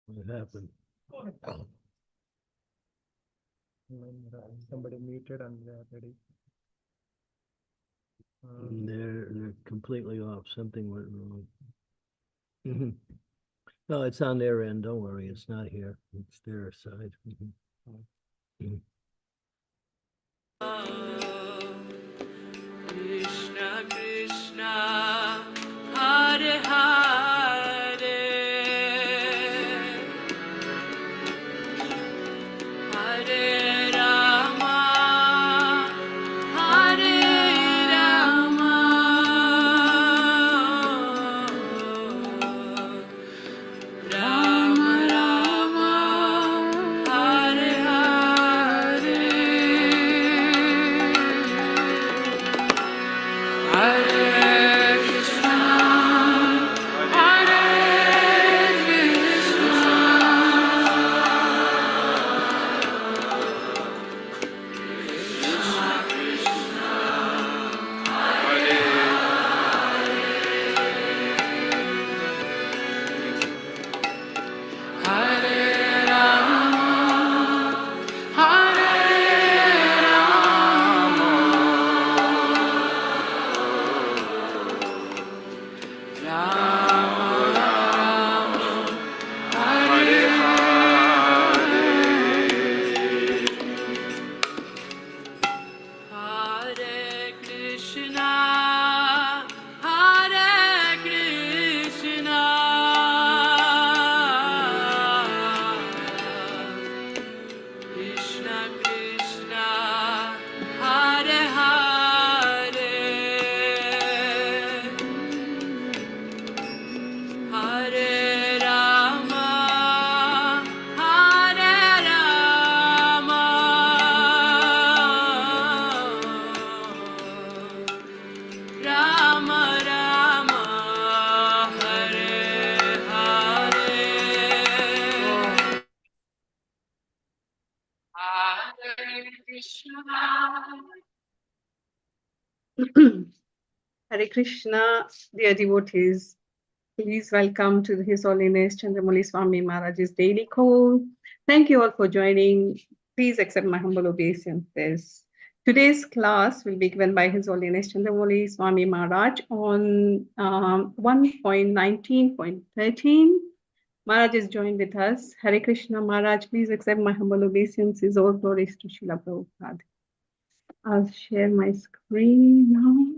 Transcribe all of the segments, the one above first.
What happened? Somebody muted and they are ready. They're completely off. Something went wrong. No, it's on their end. Don't worry. It's not here. It's their side. Krishna Krishna Hare Hare Hare Rama Hare Rama Rama Rama Hare Hare Hare Krishna Hare Krishna Hare Rama Hare Rama Rama Rama Hare Hare Krishna Hare Krishna Krishna Krishna Hare Hare Hare Rama Hare Rama Rama Rama Hare Hare Hare Krishna Hare Krishna, dear devotees. Please welcome to His Holiness Candramauli Swami Maharaj's daily call. Thank you all for joining. Please accept my humble obeisances. Today's class will be given by His Holiness Candramauli Swami Maharaj on 1.19.13. Maharaj is joined with us. Hare Krishna Maharaj, please accept my humble obeisances. All glories to Srila Prabhupada. I'll share my screen now.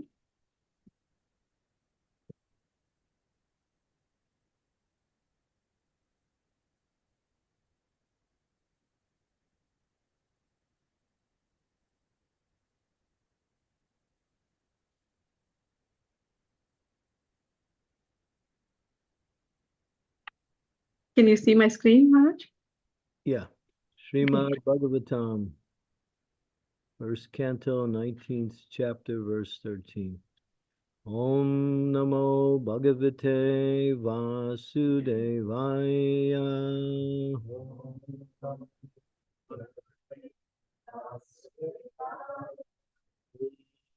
Can you see my screen, Maharaj? Yeah. Srimad Bhagavatam, first canto, 19th chapter, verse 13. Om Namo Bhagavate Vasudevaya.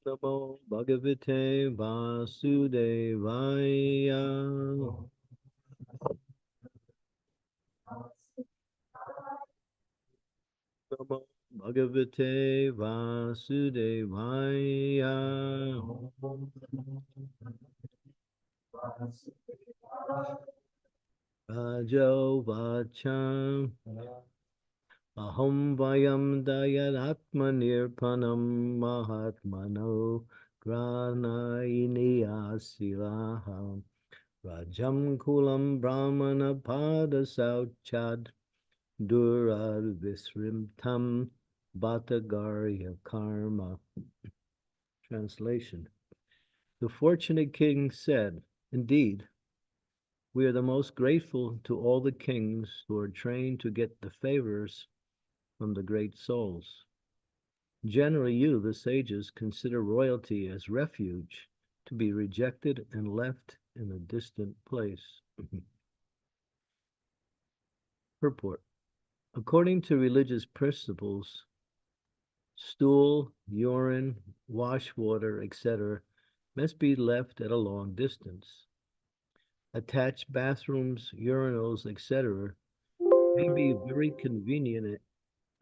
Namo Bhagavate Vasudevaya. Namo Bhagavate Vasudevaya. Rajo Vacham Aham Vayam Dayadatmanirpanam Mahatmano Granaini Asiraham Rajam Kulam Brahmana Pada Sauchad Durad Visrimtam Bhattagarya Karma. Translation. The fortunate king said, "Indeed, we are the most grateful to all the kings who are trained to get the favors from the great souls. Generally, you, the sages, consider royalty as refuge to be rejected and left in a distant place." Purport. According to religious principles, stool, urine, wash water, etc., must be left at a long distance. Attached bathrooms, urinals, etc., may be very convenient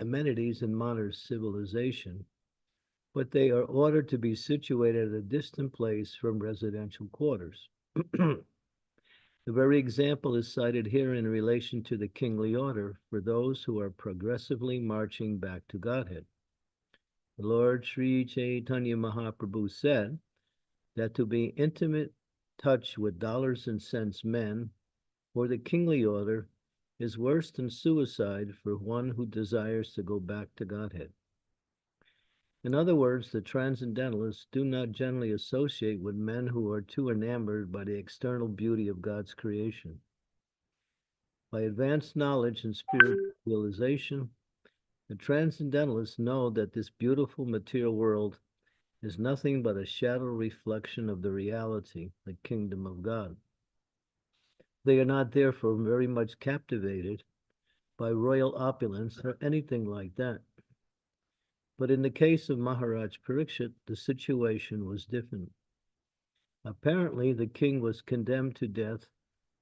amenities in modern civilization, but they are ordered to be situated at a distant place from residential quarters. The very example is cited here in relation to the kingly order for those who are progressively marching back to Godhead. The Lord Sri Chaitanya Mahaprabhu said that to be intimate touch with dollars and cents men or the kingly order is worse than suicide for one who desires to go back to Godhead. In other words, the transcendentalists do not generally associate with men who are too enamored by the external beauty of God's creation. By advanced knowledge and spiritual realization, the transcendentalists know that this beautiful material world is nothing but a shadow reflection of the reality, the kingdom of God. They are not therefore very much captivated by royal opulence or anything like that. But in the case of Maharaj Parikshit, the situation was different. Apparently, the king was condemned to death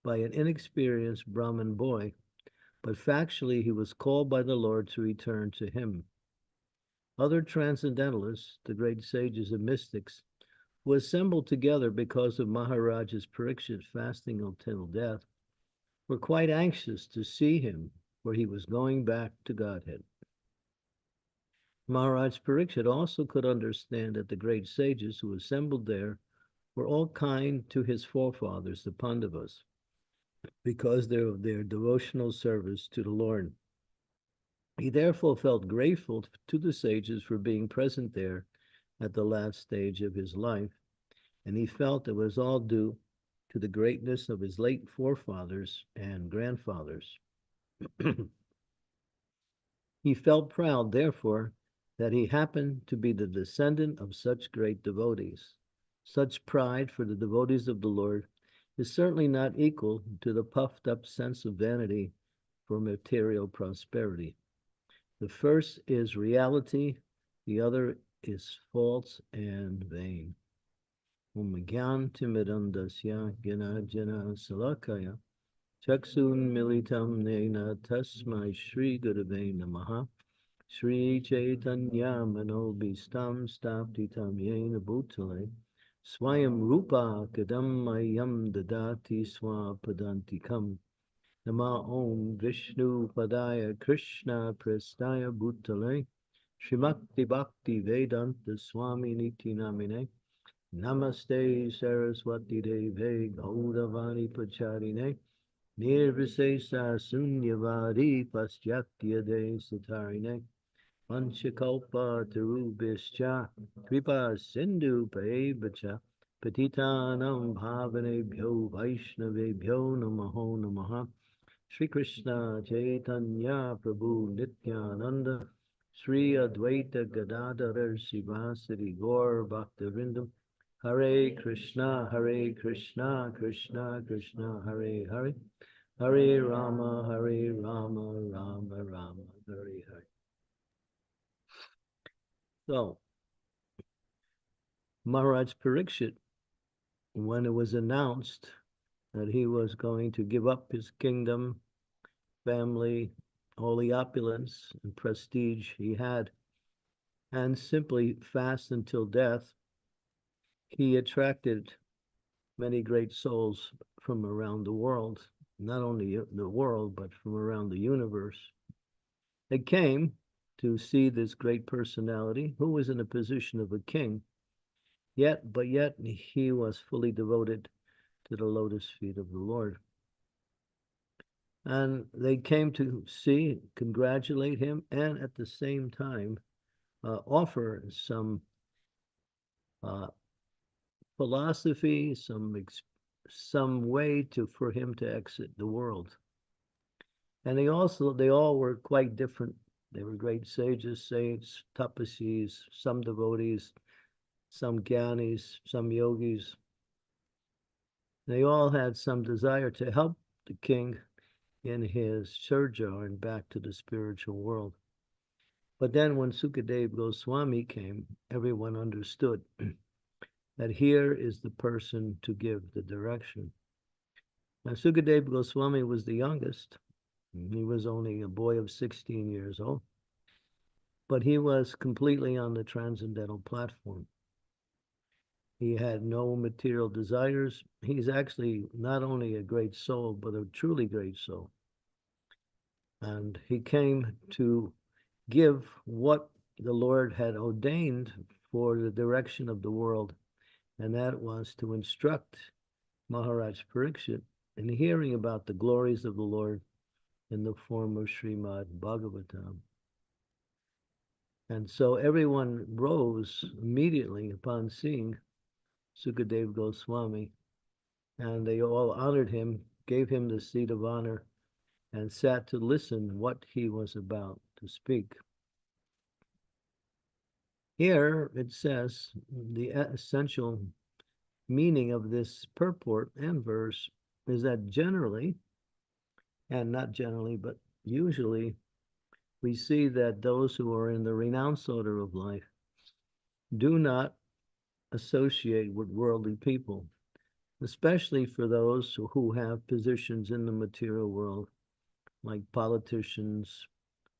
by an inexperienced Brahmin boy, but factually he was called by the Lord to return to him. Other transcendentalists, the great sages and mystics, who assembled together because of Maharaj's Parikshit fasting until death, were quite anxious to see him, for he was going back to Godhead. Maharaj Parikshit also could understand that the great sages who assembled there were all kind to his forefathers, the Pandavas, because of their devotional service to the Lord. He therefore felt grateful to the sages for being present there at the last stage of his life, and he felt it was all due to the greatness of his late forefathers and grandfathers. He felt proud, therefore, that he happened to be the descendant of such great devotees. Such pride for the devotees of the Lord is certainly not equal to the puffed up sense of vanity for material prosperity. The first is reality, the other is false and vain. Om Gyan Timidandasya Gina Jana Salakaya Chaksun Militam Nena Tasmai Shri Gurave Namaha Shri Chaitanya Manobhistam Staptitam Yena Bhutale Swayam Rupa Kadam Mayam Dadati Swapadantikam Nama Om Vishnu Padaya Krishna Prestaya Bhutale Shrimakti Bhakti Vedanta Swami Niti Namine Namaste Saraswati Deve Gaudavani Pacharine Nirvisesa Sunyavari Paschatya De Satarine Panchakalpa Tarubhischa Kripa Sindhu Paevacha Patitanam Bhavanebhyo Vaishnavebhyo Namaho Namaha Shri Krishna Chaitanya Prabhu Nityananda Sri Advaita Gadadhar Sivasari Gaur Bhaktivinoda Hare Krishna, Krishna Krishna, Hare Hare, Hare Rama, Rama Rama, Hare Hare. So, Maharaj Parikshit, when it was announced that he was going to give up his kingdom, family, all the opulence and prestige he had, and simply fast until death, he attracted many great souls from around the world, not only the world, but from around the universe. They came to see this great personality who was in a position of a king, yet he was fully devoted to the lotus feet of the Lord. And they came to see, congratulate him, and at the same time offer some philosophy, some way for him to exit the world. And they all were quite different. They were great sages, saints, tapasis, some devotees, some gyanis, some yogis. They all had some desire to help the king in his sojourn back to the spiritual world. But then when Sukadeva Goswami came, everyone understood that here is the person to give the direction. Now, Sukadeva Goswami was the youngest, He was only a boy of 16 years old, but he was completely on the transcendental platform. He had no material desires. He's actually not only a great soul, but a truly great soul. And he came to give what the Lord had ordained for the direction of the world, and that was to instruct Maharaj Parikshit in hearing about the glories of the Lord in the form of Srimad Bhagavatam. And so everyone rose immediately upon seeing Sukadev Goswami, and they all honored him, gave him the seat of honor, and sat to listen what he was about to speak. Here it says the essential meaning of this purport and verse is that generally, and not generally, but usually, we see that those who are in the renounced order of life do not associate with worldly people, especially for those who have positions in the material world, like politicians,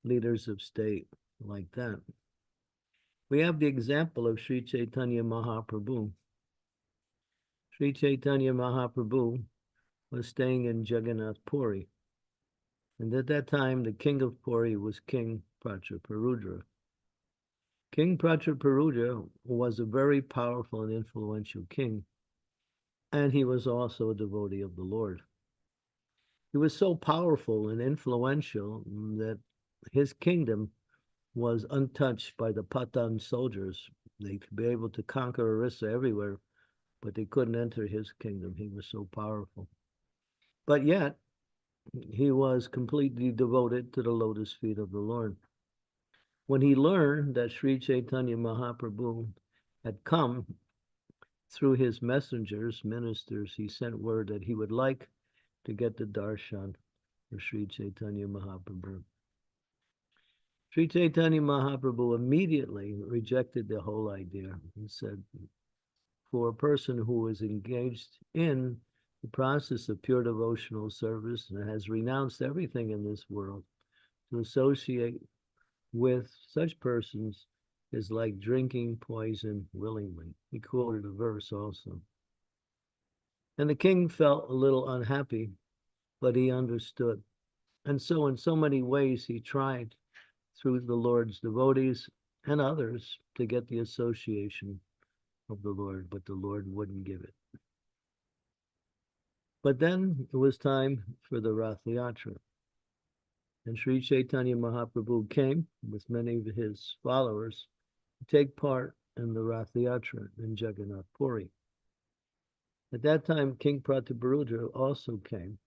leaders of state, like that. We have the example of Sri Chaitanya Mahaprabhu. Sri Chaitanya Mahaprabhu was staying in Jagannath Puri. And at that time, the king of Puri was King Prachaparudra. King Prachaparudra was a very powerful and influential king, and he was also a devotee of the Lord. He was so powerful and influential that his kingdom was untouched by the Patan soldiers. They could be able to conquer Orissa everywhere, but they couldn't enter his kingdom. He was so powerful. But yet, he was completely devoted to the lotus feet of the Lord. When he learned that Sri Chaitanya Mahaprabhu had come through his messengers, ministers, he sent word that he would like to get the darshan of Sri Chaitanya Mahaprabhu. Sri Chaitanya Mahaprabhu immediately rejected the whole idea and said, for a person who is engaged in the process of pure devotional service and has renounced everything in this world, to associate with such persons is like drinking poison willingly. He quoted a verse also. And the king felt a little unhappy, but he understood. And so in so many ways, he tried through the Lord's devotees and others to get the association of the Lord, but the Lord wouldn't give it. But then it was time for the Rath Yatra. And Sri Chaitanya Mahaprabhu came with many of his followers to take part in the Rath Yatra in Jagannath Puri. At that time, King Prataparudra also came.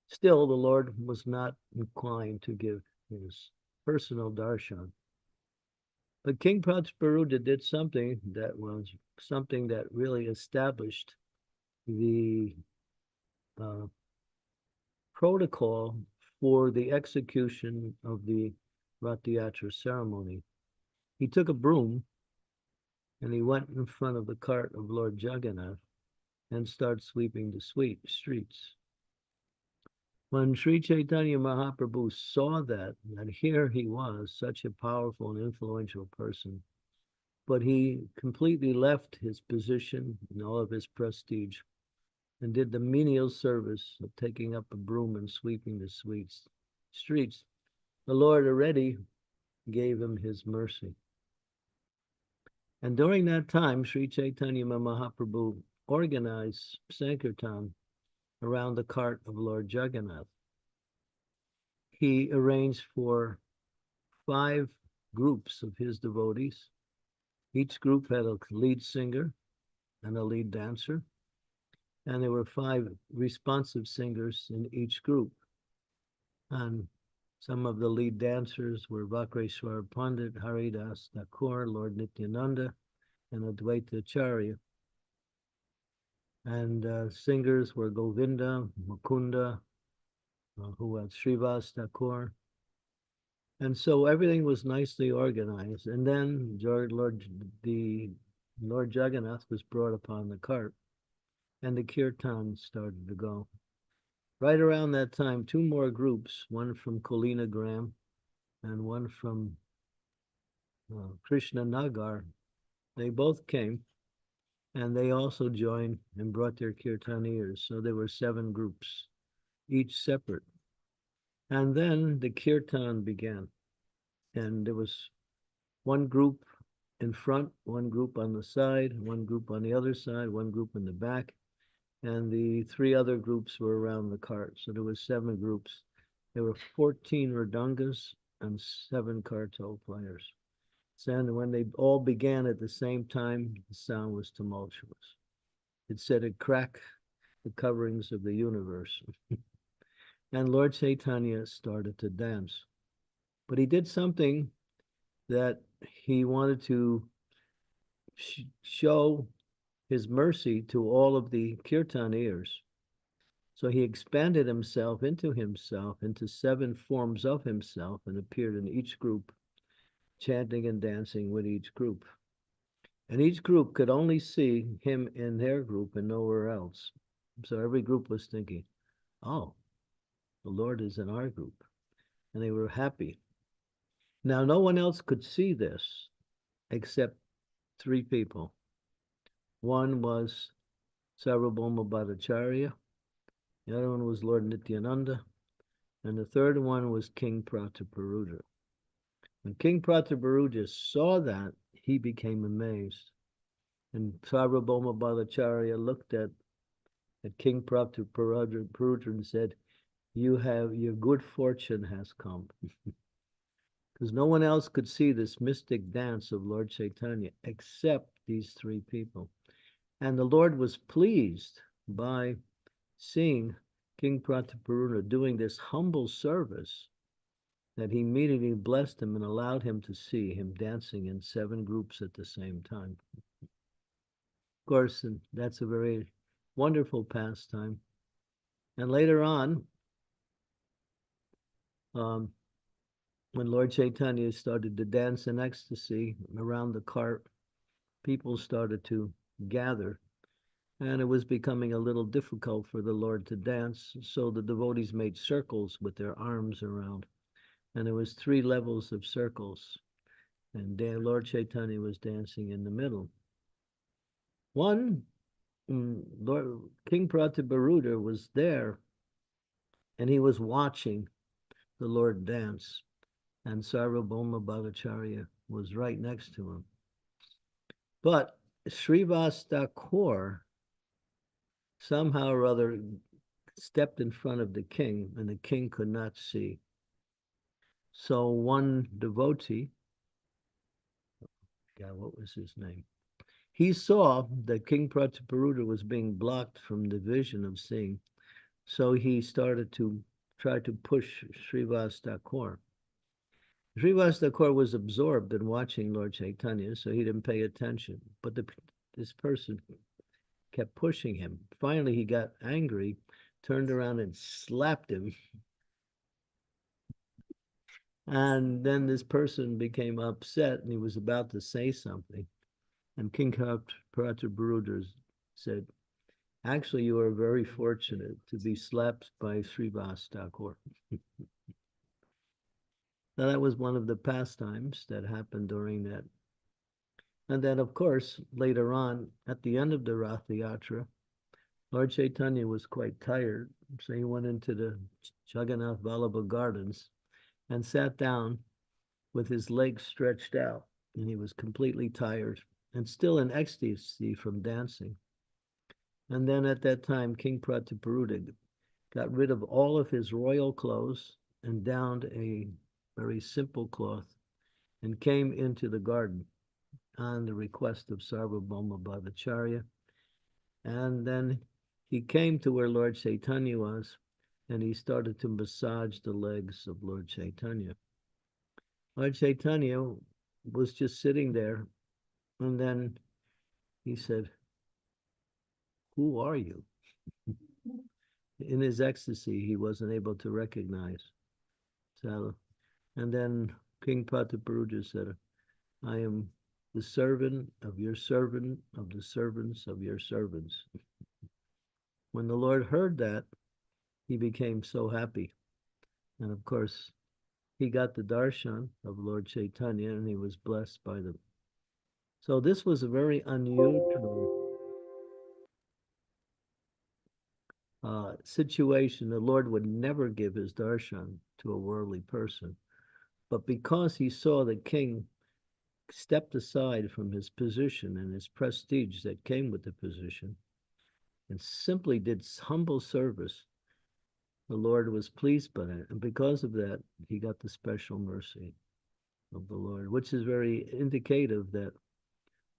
Still, the Lord was not inclined to give his personal darshan. But King Prataparudra did something that really established the protocol for the execution of the Rath Yatra ceremony. He took a broom and he went in front of the cart of Lord Jagannath and started sweeping the streets. When Sri Chaitanya Mahaprabhu saw that here he was, such a powerful and influential person, but he completely left his position and all of his prestige and did the menial service of taking up a broom and sweeping the streets, the Lord already gave him his mercy. And during that time, Sri Chaitanya Mahaprabhu organized Sankirtan around the cart of Lord Jagannath. He arranged for 5 groups of his devotees. Each group had a lead singer and a lead dancer, and there were 5 responsive singers in each group. And some of the lead dancers were Vakreshwar Pandit, Haridas Thakur, Lord Nityananda, and Advaita Acharya. And singers were Govinda, Mukunda, who had Srivas Thakur. And so everything was nicely organized. And then Lord Jagannath was brought upon the cart, and the kirtan started to go. right around that time, two more groups, one from Kolinagram and one from Krishna Nagar, they both came and they also joined and brought their kirtaniers. So there were 7 groups, each separate. And then the kirtan began. And there was one group in front, one group on the side, one group on the other side, one group in the back, and the 3 other groups were around the cart. So there was 7 groups. There were 14 Radangas and 7 kartal players. And when they all began at the same time, the sound was tumultuous. It said it cracked the coverings of the universe. And Lord Chaitanya started to dance. But he did something that he wanted to show his mercy to all of the kirtaniers. So he expanded himself, into 7 forms of himself, and appeared in each group, chanting and dancing with each group. And each group could only see him in their group and nowhere else. So every group was thinking, oh, the Lord is in our group. And they were happy. Now, no one else could see this except 3 people. One was Sarvabhauma Bhattacharya, the other one was Lord Nityananda, and the third one was King Prataparudra. When King Prataparudra saw that, he became amazed. And Sarvabhauma Bhattacharya looked at King Prataparudra and said, your good fortune has come. Because no one else could see this mystic dance of Lord Chaitanya except these 3 people. And the Lord was pleased by seeing King Prataparudra doing this humble service, that he immediately blessed him and allowed him to see him dancing in 7 groups at the same time. Of course, and that's a very wonderful pastime. And later on, when Lord Chaitanya started to dance in ecstasy around the cart, people started to gather, and it was becoming a little difficult for the Lord to dance, so the devotees made circles with their arms around, and there was 3 levels of circles, and Lord Chaitanya was dancing in the middle. King Prataparudra was there, and he was watching the Lord dance, and Sarvabhauma Bhattacharya was right next to him. But Srivas Thakur somehow or other stepped in front of the king, and the king could not see. So one devotee, what was his name? He saw that King Prataparudra was being blocked from the vision of seeing. So he started to try to push Srivas Thakur. Srivas Thakur was absorbed in watching Lord Chaitanya, so he didn't pay attention. But this person kept pushing him. Finally, he got angry, turned around and slapped him. And then this person became upset, and he was about to say something. And King Prataparudra said, actually, you are very fortunate to be slapped by Srivas Thakur. Now, that was one of the pastimes that happened during that. And then, of course, later on, at the end of the Ratha Yatra, Lord Chaitanya was quite tired, so he went into the Jagannath Vallabha Gardens and sat down with his legs stretched out, and he was completely tired and still in ecstasy from dancing. And then at that time, King Prataparudra got rid of all of his royal clothes and donned a very simple cloth and came into the garden on the request of Sarvabhauma Bhattacharya. And then he came to where Lord Chaitanya was, and he started to massage the legs of Lord Chaitanya. Lord Chaitanya was just sitting there, and then he said, "Who are you?" In his ecstasy, he wasn't able to recognize. So, and then King Prataparudra said, "I am the servant of your servant of the servants of your servants." When the Lord heard that, he became so happy. And of course, he got the darshan of Lord Chaitanya and he was blessed by them. So this was a very unusual situation. The Lord would never give his darshan to a worldly person. But because he saw the king stepped aside from his position and his prestige that came with the position and simply did humble service, the Lord was pleased by it. And because of that, he got the special mercy of the Lord, which is very indicative that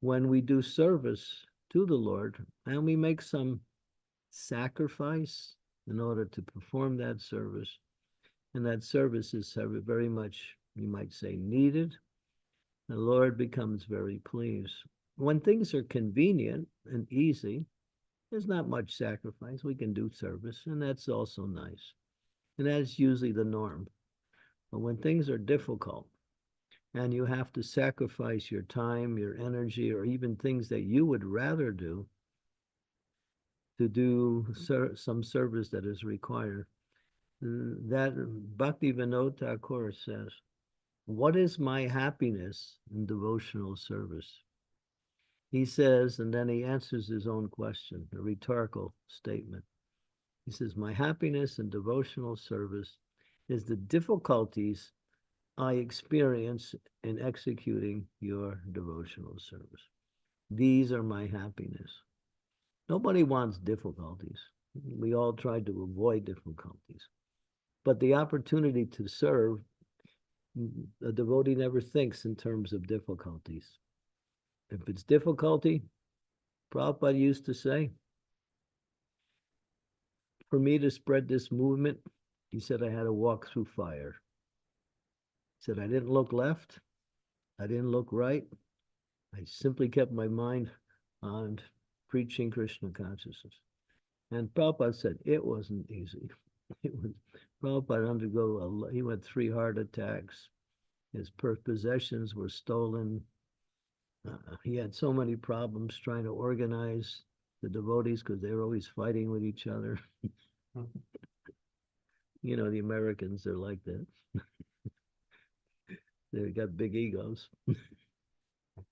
when we do service to the Lord and we make some sacrifice in order to perform that service, and that service is very much, you might say, needed, the Lord becomes very pleased. When things are convenient and easy, there's not much sacrifice. We can do service, and that's also nice. And that's usually the norm. But when things are difficult and you have to sacrifice your time, your energy, or even things that you would rather do to do some service that is required, that Bhakti Vinod Thakur says, what is my happiness in devotional service? He says, and then he answers his own question, a rhetorical statement. He says, my happiness in devotional service is the difficulties I experience in executing your devotional service. These are my happiness. Nobody wants difficulties. We all try to avoid difficulties. But the opportunity to serve, a devotee never thinks in terms of difficulties. If it's difficulty, Prabhupada used to say, for me to spread this movement, he said I had to walk through fire. He said I didn't look left, I didn't look right. I simply kept my mind on preaching Krishna consciousness. And Prabhupada said it wasn't easy. It was Prabhupada he went 3 heart attacks. His possessions were stolen. He had so many problems trying to organize the devotees because they were always fighting with each other. You know, the Americans, they're like that. They got big egos.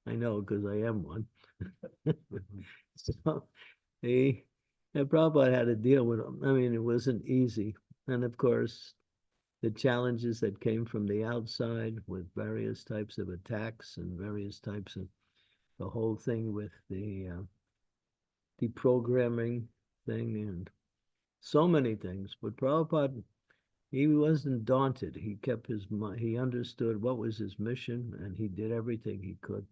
I know because I am one. So and Prabhupada had to deal with them. I mean, it wasn't easy. And of course, the challenges that came from the outside with various types of attacks and various types of the whole thing with the deprogramming thing and so many things. But Prabhupada, he wasn't daunted. He kept his mind, he understood what was his mission and he did everything he could.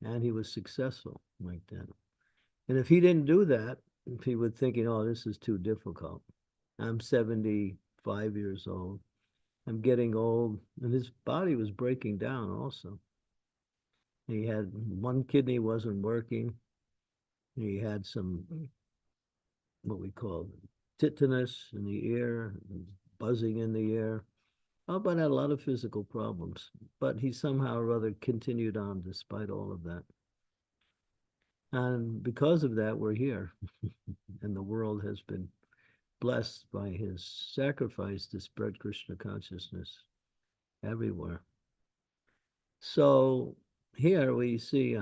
And he was successful like that. And if he didn't do that, if he was thinking, oh, this is too difficult. I'm 75 years old. I'm getting old. And his body was breaking down also. He had one kidney wasn't working. He had some, what we call tinnitus in the ear, buzzing in the ear. But had a lot of physical problems. But he somehow or other continued on despite all of that. And because of that, we're here. And the world has been blessed by his sacrifice to spread Krishna consciousness everywhere. So here we see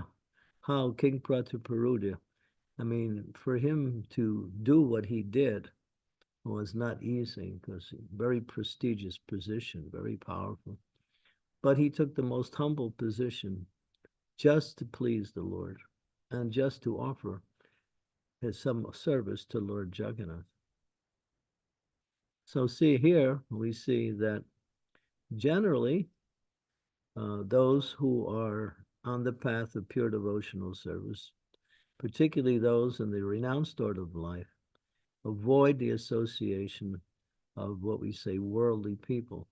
how King Prataparudya, I mean, for him to do what he did was not easy because very prestigious position, very powerful. But he took the most humble position just to please the Lord and just to offer some service to Lord Jagannath. So see here, we see that generally those who are on the path of pure devotional service, particularly those in the renounced order of life, avoid the association of what we say worldly people,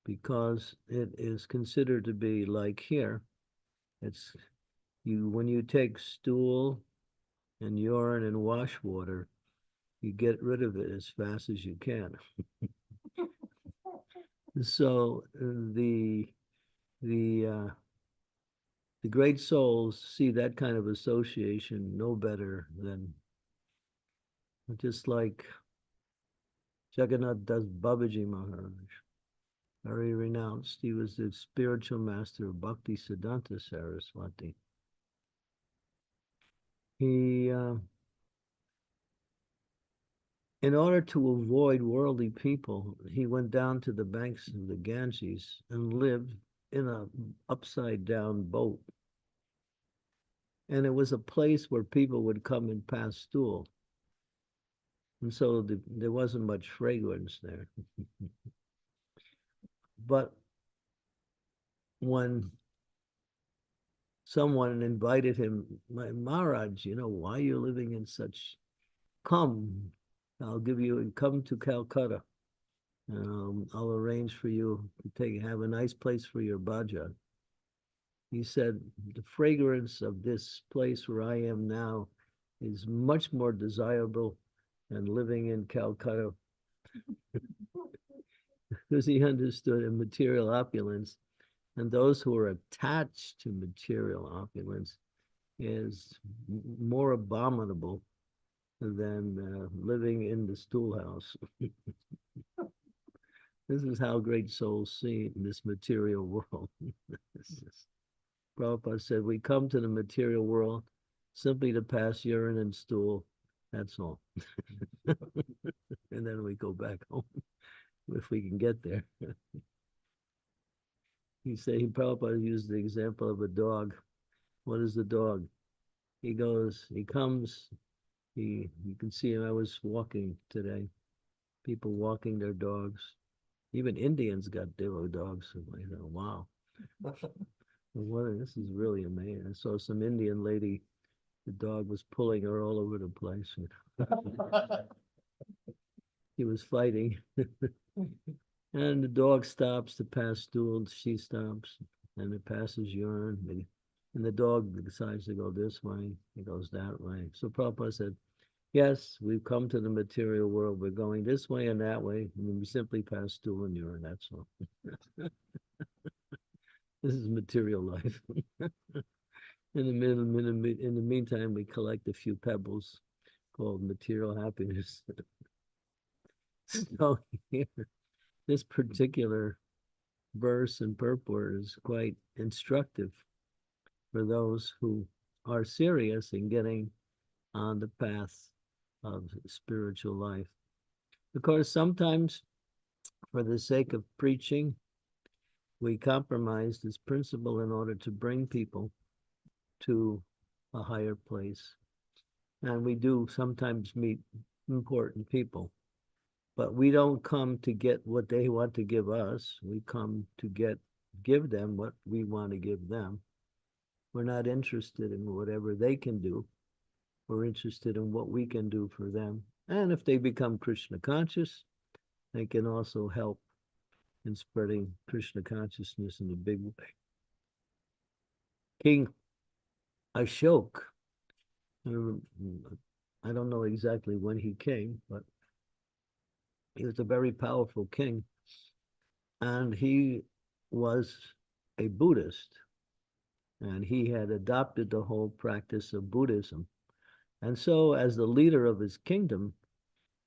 because it is considered to be like here, it's when you take stool and urine and wash water, you get rid of it as fast as you can. So the great souls see that kind of association no better than just like Jagannath Das Babaji Maharaj, very renounced. He was the spiritual master of Bhakti Siddhanta Saraswati. He, in order to avoid worldly people, he went down to the banks of the Ganges and lived in a upside down boat. And it was a place where people would come and pass stool. And so there wasn't much fragrance there. But when someone invited him, Maharaj, why are you living in such, come, come to Calcutta. I'll arrange for you to have a nice place for your bhaja. He said, the fragrance of this place where I am now is much more desirable than living in Calcutta. Because he understood in material opulence, and those who are attached to material opulence is more abominable than living in the stool house. This is how great souls see in this material world. Prabhupada said, we come to the material world simply to pass urine and stool. That's all. And then we go back home if we can get there. Prabhupada used the example of a dog. What is the dog? He comes, you can see him. I was walking today, people walking their dogs. Even Indians got Devo dogs. I thought, wow. This is really amazing. I saw some Indian lady, the dog was pulling her all over the place. He was fighting. And the dog stops to pass stool. She stops, and it passes urine. And the dog decides to go this way. It goes that way. So Prabhupada said, yes, we've come to the material world. We're going this way and that way. And we simply pass stool and urine. That's all. This is material life. In the meantime, we collect a few pebbles called material happiness. So here, this particular verse and purport is quite instructive for those who are serious in getting on the path of spiritual life. Of course, sometimes for the sake of preaching, we compromise this principle in order to bring people to a higher place. And we do sometimes meet important people, but we don't come to get what they want to give us. We come to give them what we want to give them. We're not interested in whatever they can do. We're interested in what we can do for them. And if they become Krishna conscious, they can also help in spreading Krishna consciousness in a big way. King Ashok, I don't know exactly when he came, but he was a very powerful king. And he was a Buddhist. And he had adopted the whole practice of Buddhism. And so as the leader of his kingdom,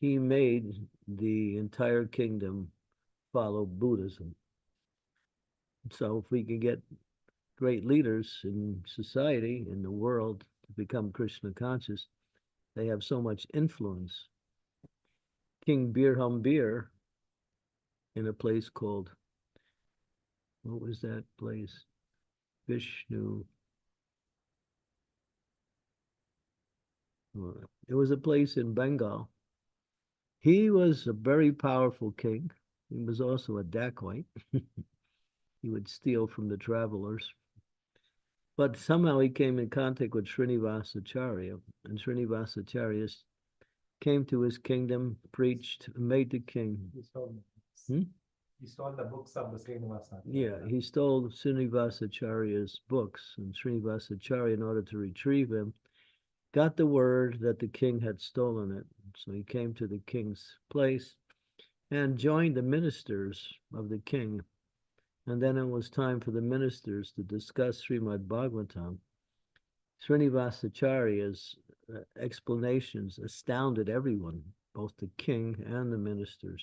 he made the entire kingdom follow Buddhism. So if we can get great leaders in society, in the world, to become Krishna conscious, they have so much influence. King Birhambir, in a place called, what was that place? Vishnu. It was a place in Bengal. He was a very powerful king. He was also a dacoit. He would steal from the travelers. But somehow he came in contact with Srinivasacharya, and Srinivasacharya came to his kingdom, preached, made the king. He stole the books of the Srinivasa. Yeah, he stole Srinivasacharya's books, and Srinivasacharya, in order to retrieve him, got the word that the king had stolen it. So he came to the king's place and joined the ministers of the king. And then it was time for the ministers to discuss Srimad Bhagavatam. Srinivasacharya's explanations astounded everyone. both the king and the ministers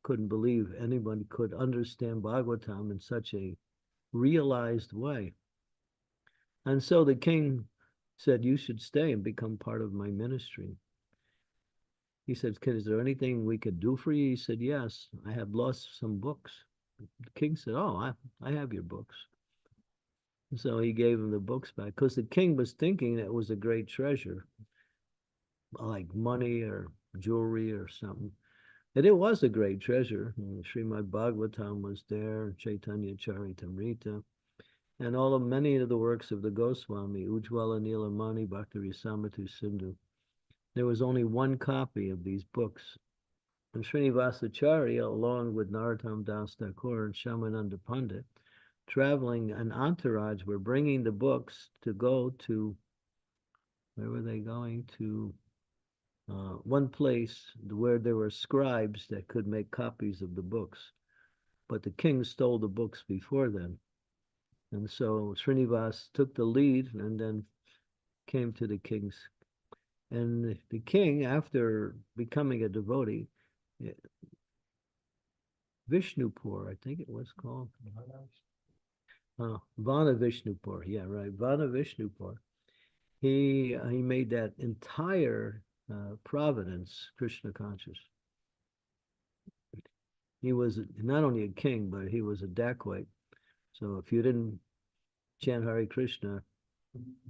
couldn't believe anyone could understand Bhagavatam in such a realized way. And so the king said, you should stay and become part of my ministry. He said, is there anything we could do for you? He said, yes, I have lost some books. The king said, oh, I have your books. And so he gave him the books back because the king was thinking it was a great treasure, like money or jewelry or something. And it was a great treasure. Srimad Bhagavatam was there, Chaitanya Charitamrita, and many of the works of the Goswami, Ujjvala Nilamani, Bhakti Rasamrita Sindhu. There was only one copy of these books. And Srinivasacharya, along with Narottam Das Thakur and Shyamananda Pandit, traveling an entourage, were bringing the books to go to, where were they going to? One place where there were scribes that could make copies of the books. But the king stole the books before then. And so Srinivas took the lead and then came to the king's. And the king, after becoming a devotee, Vishnupur, I think it was called. Vana Vishnupur, yeah, right. Vana Vishnupur. He made that entire providence Krishna conscious. He was not only a king, but he was a dacoit. So if you didn't chant Hare Krishna,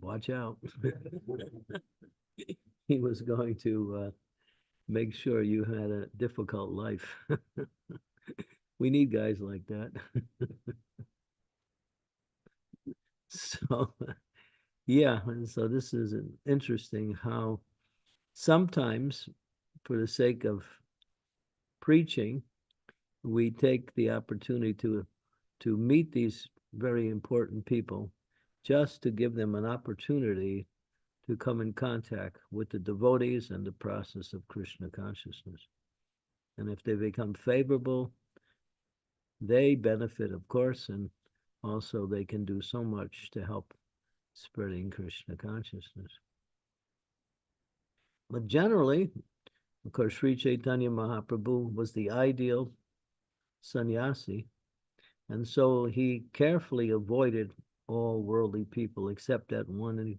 watch out. He was going to make sure you had a difficult life. We need guys like that. So, yeah, and so this is interesting how sometimes, for the sake of preaching, we take the opportunity to meet these very important people just to give them an opportunity to come in contact with the devotees and the process of Krishna consciousness. And if they become favorable, they benefit, of course, and also they can do so much to help spreading Krishna consciousness. But generally, of course, Sri Chaitanya Mahaprabhu was the ideal sannyasi, and so he carefully avoided all worldly people except that one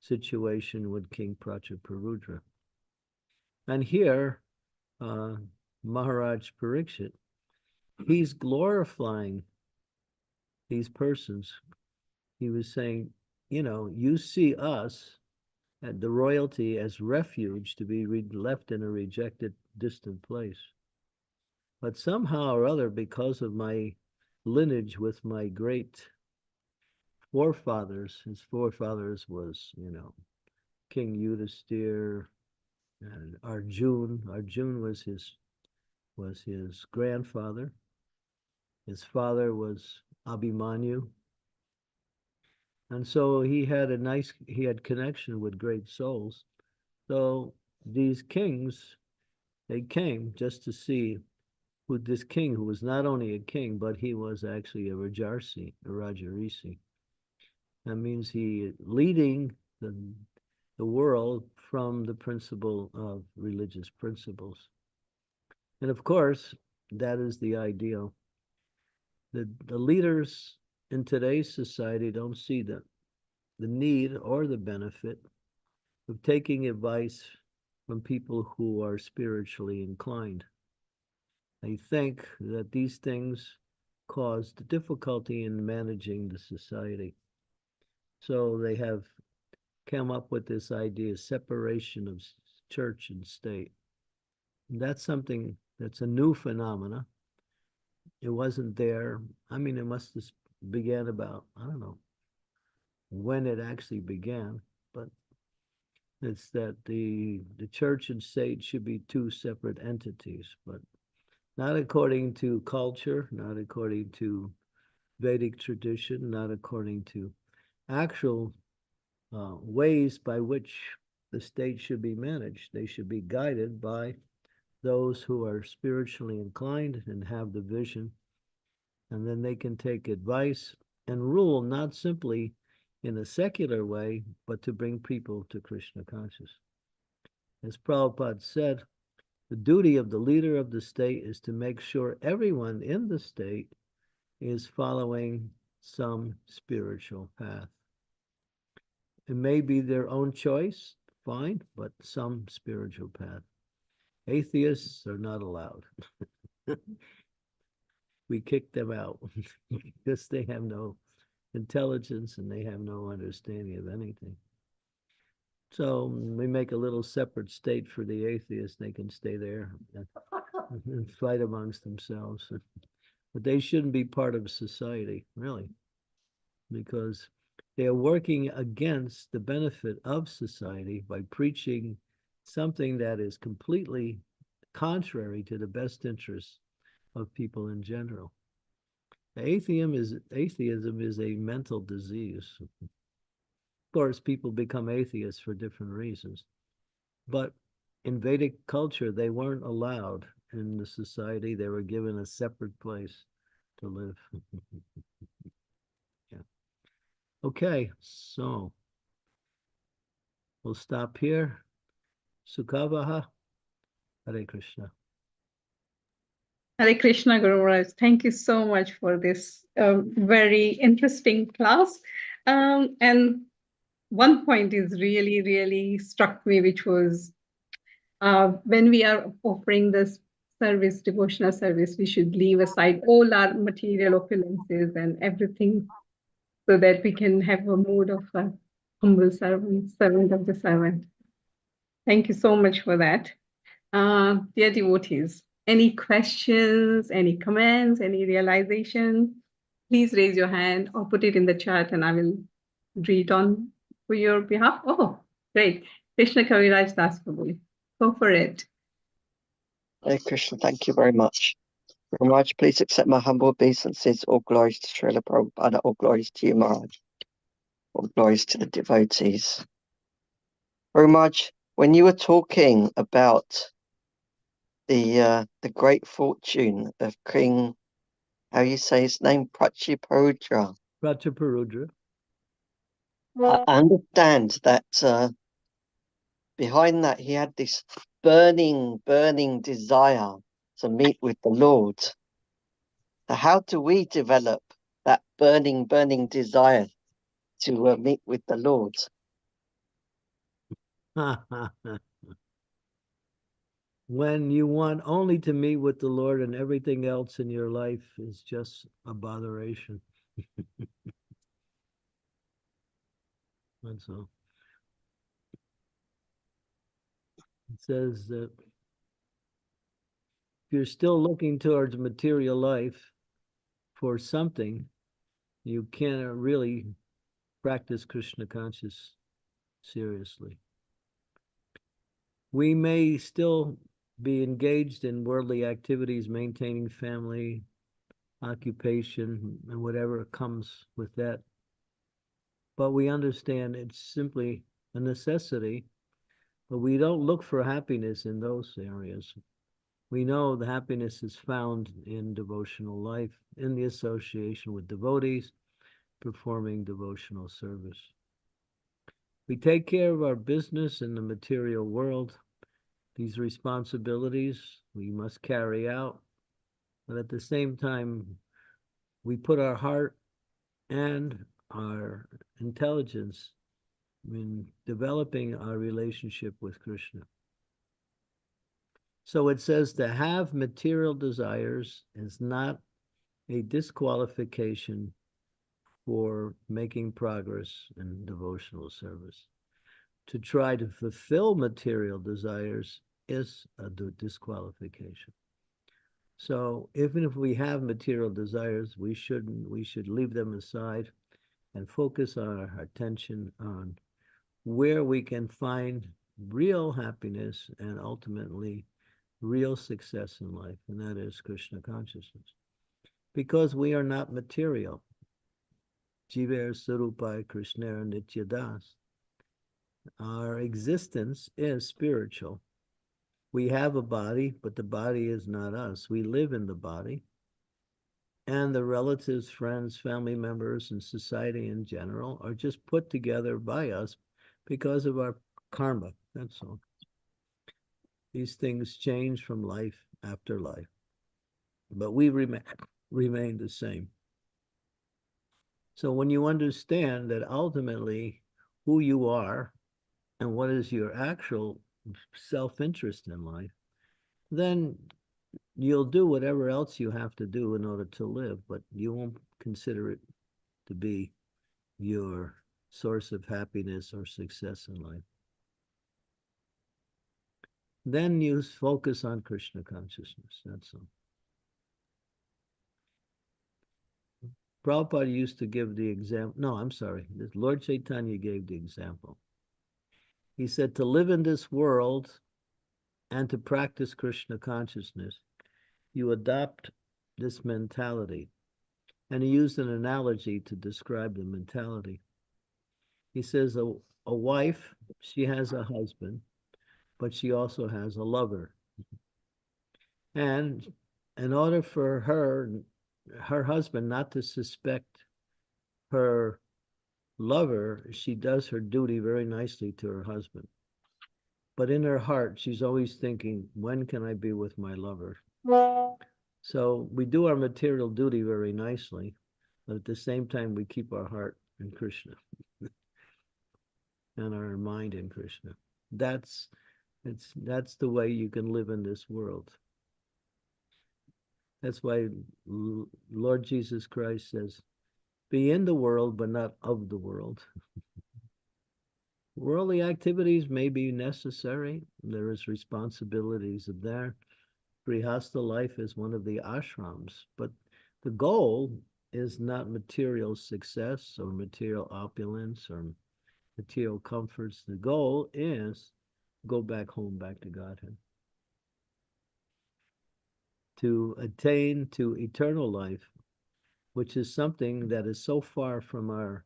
situation with King Prachaparudra. And here, Maharaj Parikshit, he's glorifying these persons. He was saying, you see us at the royalty as refuge to be left in a rejected, distant place. But somehow or other, because of my lineage with my great forefathers, his forefathers was, King Yudhisthira and Arjun. Arjun was his grandfather. His father was Abhimanyu. And so he had connection with great souls. So these kings, they came just to see who this king, who was not only a king, but he was actually a Rajarisi. That means he leading the world from the principle of religious principles. And of course, that is the ideal. The leaders in today's society don't see the need or the benefit of taking advice from people who are spiritually inclined. They think that these things cause the difficulty in managing the society. So they have come up with this idea of separation of church and state. And that's something that's a new phenomena. It wasn't there. I mean, it must have began about, I don't know when it actually began, but it's that the church and state should be two separate entities, but not according to culture, not according to Vedic tradition, not according to actual ways by which the state should be managed. They should be guided by those who are spiritually inclined and have the vision, and then they can take advice and rule not simply in a secular way, but to bring people to Krishna consciousness. As Prabhupada said, The duty of the leader of the state is to make sure everyone in the state is following some spiritual path. It may be their own choice, fine, but some spiritual path. Atheists are not allowed. We kick them out because they have no intelligence and they have no understanding of anything. So we make a little separate state for the atheists. They can stay there and fight amongst themselves. But they shouldn't be part of society, really, because they are working against the benefit of society by preaching something that is completely contrary to the best interests of people in general. Atheism is a mental disease. Of course, people become atheists for different reasons. But in Vedic culture, they weren't allowed in the society. They were given a separate place to live. Yeah. Okay, so we'll stop here. Sukavaha. Hare Krishna. Hare Krishna, Guru Maharaj. Thank you so much for this very interesting class. And one point is really, really struck me, which was when we are offering this service, devotional service, we should leave aside all our material opulences and everything so that we can have a mood of a humble servant, servant of the servant. Thank you so much for that. Dear devotees, any questions, any comments, any realization, please raise your hand or put it in the chat and I will read on for your behalf. Oh, great. Krishna Kaviraj Das Prabhu. Go for it. Hare Krishna, thank you very much. Guru Maharaj, please accept my humble obeisances. All glories to Srila Prabhupada, all glories to you, Maharaj. All glories to the devotees. Guru Maharaj, when you were talking about the great fortune of King, how you say his name, Prachiparudra, Prachiparudra. I understand that behind that he had this burning desire to meet with the Lord. So how do we develop that burning desire to meet with the Lord? When you want only to meet with the Lord and everything else in your life is just a botheration. That's all. It says that if you're still looking towards material life for something, you can't really practice Krishna conscious seriously. We may still be engaged in worldly activities, maintaining family, occupation, and whatever comes with that. But we understand it's simply a necessity, but we don't look for happiness in those areas. We know the happiness is found in devotional life, in the association with devotees, performing devotional service. We take care of our business in the material world. These responsibilities we must carry out, but at the same time, we put our heart and our intelligence in developing our relationship with Krishna. So it says to have material desires is not a disqualification for making progress in devotional service. To try to fulfill material desires is a disqualification. So even if we have material desires, we should leave them aside and focus our attention on where we can find real happiness and ultimately real success in life, and that is Krishna consciousness. Because we are not material. Jiver Sarupai Krishna Nityadas. Our existence is spiritual. We have a body, but the body is not us. We live in the body. And the relatives, friends, family members, and society in general are just put together by us because of our karma. That's all. These things change from life after life, but we remain the same. So when you understand that ultimately who you are and what is your actual self-interest in life, then you'll do whatever else you have to do in order to live, but you won't consider it to be your source of happiness or success in life. Then you focus on Krishna consciousness, that's all. Prabhupada used to give the example, no, I'm sorry, Lord Chaitanya gave the example. He said to live in this world and to practice Krishna consciousness, you adopt this mentality. And he used an analogy to describe the mentality. He says a wife, she has a husband, but she also has a lover. And in order for her husband not to suspect her lover, she does her duty very nicely to her husband. But in her heart, she's always thinking, when can I be with my lover? So we do our material duty very nicely, but at the same time, we keep our heart in Krishna and our mind in Krishna. That's the way you can live in this world. That's why Lord Jesus Christ says, be in the world, but not of the world. Worldly activities may be necessary. There is responsibilities there. Grihastha life is one of the ashrams, but the goal is not material success or material opulence or material comforts. The goal is go back home, back to Godhead. To attain to eternal life, which is something that is so far from our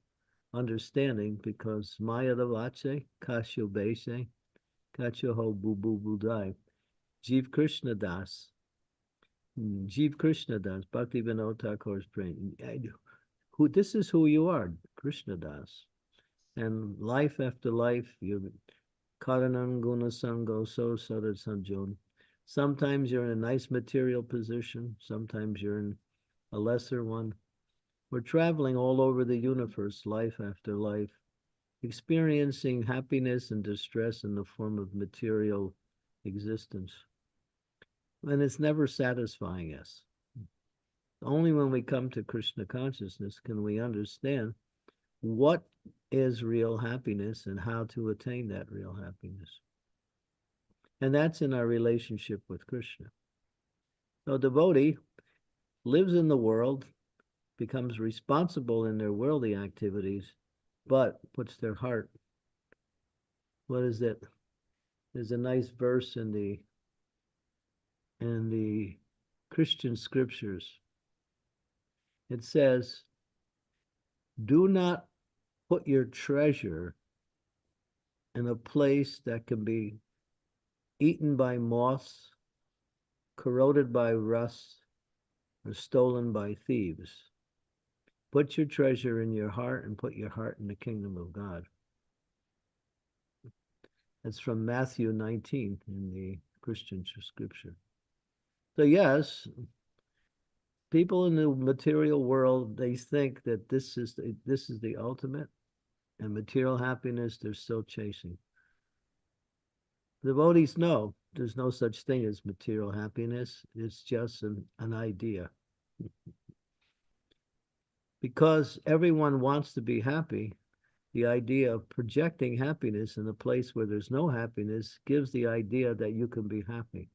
understanding, because Maya Davache, Kasho Beshe, Kacho Ho Bubu Budai, Jeev Krishna Das, Bhakti Vinod Thakur's praying. This is who you are, Krishna Das. And life after life, you Karanam Guna Sango So Sadat Sanjon. Sometimes you're in a nice material position, sometimes you're in a lesser one. We're traveling all over the universe, life after life, experiencing happiness and distress in the form of material existence. And it's never satisfying us. Only when we come to Krishna consciousness can we understand what is real happiness and how to attain that real happiness. And that's in our relationship with Krishna. So devotee lives in the world, becomes responsible in their worldly activities, but puts their heart. What is it? There's a nice verse in the Christian scriptures. It says, do not put your treasure in a place that can be eaten by moths, corroded by rust, or stolen by thieves. Put your treasure in your heart and put your heart in the kingdom of God. That's from Matthew 19 in the Christian scripture. So yes, people in the material world, they think that this is the ultimate, and material happiness they're still chasing. Devotees know there's no such thing as material happiness. It's just an idea. Because everyone wants to be happy, the idea of projecting happiness in a place where there's no happiness gives the idea that you can be happy.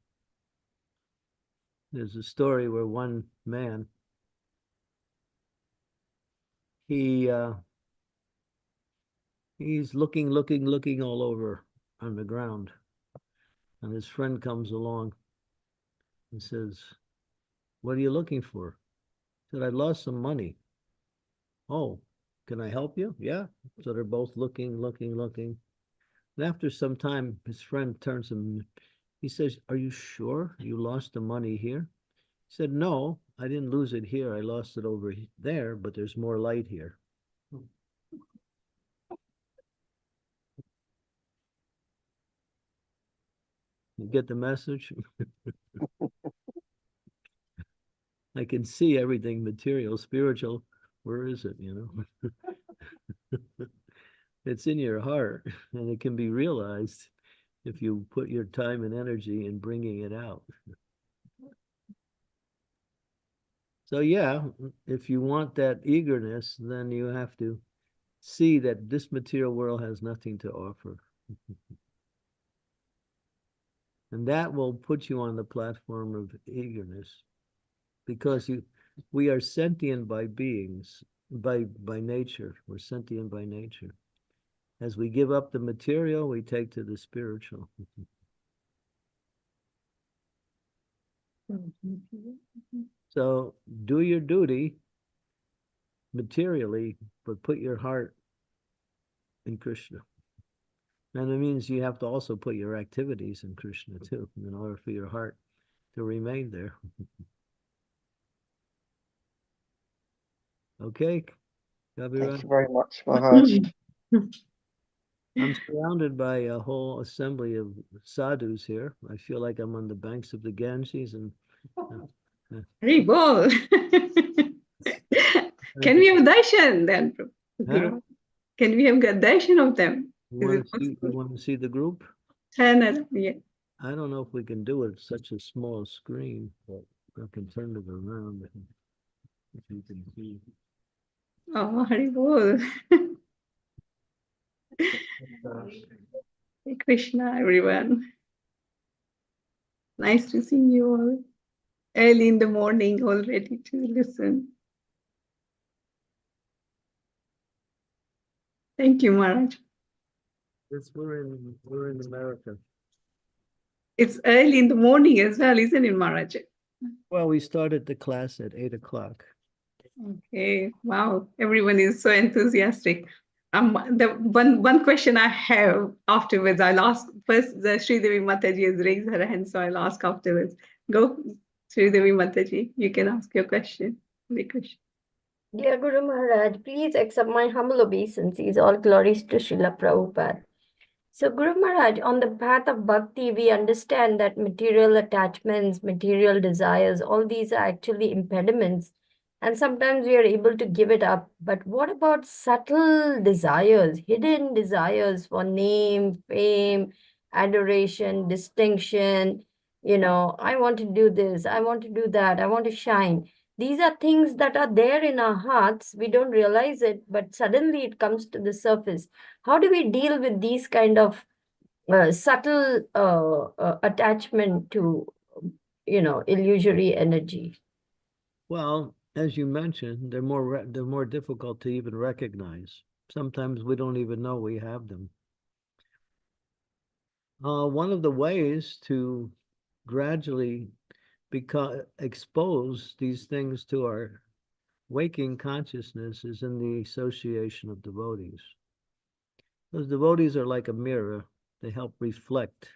There's a story where one man, he's looking all over on the ground. And his friend comes along and says, what are you looking for? He said, I lost some money. Oh, can I help you? Yeah. So they're both looking. And after some time, his friend turns to him. He says, are you sure you lost the money here? He said, no, I didn't lose it here. I lost it over there, but there's more light here. You get the message? I can see everything material, spiritual. Where is it, It's in your heart, and it can be realized if you put your time and energy in bringing it out. So yeah, if you want that eagerness, then you have to see that this material world has nothing to offer. And that will put you on the platform of eagerness, because we are sentient by beings, by nature. We're sentient by nature. As we give up the material, we take to the spiritual. So do your duty materially, but put your heart in Krishna. And it means you have to also put your activities in Krishna too, in order for your heart to remain there. Okay, Thank Kaviraj. you very much, Maharaj. I'm surrounded by a whole assembly of sadhus here. I feel like I'm on the banks of the Ganges, and Very well. Can we have darshan then, Guru? huh? Can we have darshan of them? You Is want it to see? You possible? want to see the group? Yeah. I don't know if we can do it. It's such a small screen, but I can turn it around if you can see. Oh, Hari Bol. Hare Krishna, everyone. Nice to see you all early in the morning, all ready to listen. Thank you, Maharaj. Yes, we're in America. It's early in the morning as well, isn't it, Maharaj? Well, we started the class at 8 o'clock. Okay, wow, everyone is so enthusiastic. The one question I have afterwards, I'll ask first. The Sridevi Mataji has raised her hand, so I'll ask afterwards. Go, Sridevi Mataji, you can ask your question. Hare Krishna. Dear Guru Maharaj, please accept my humble obeisances. All glories to Srila Prabhupada. So, Guru Maharaj, on the path of bhakti, we understand that material attachments, material desires, all these are actually impediments. And sometimes we are able to give it up. But what about subtle desires, hidden desires for name, fame, adoration, distinction? I want to do this, I want to do that, I want to shine. These are things that are there in our hearts. We don't realize it, but suddenly it comes to the surface. How do we deal with these kind of subtle attachment to, illusory energy? Well, as you mentioned, they're more difficult to even recognize. Sometimes we don't even know we have them. One of the ways to gradually expose these things to our waking consciousness is in the association of devotees. Those devotees are like a mirror. They help reflect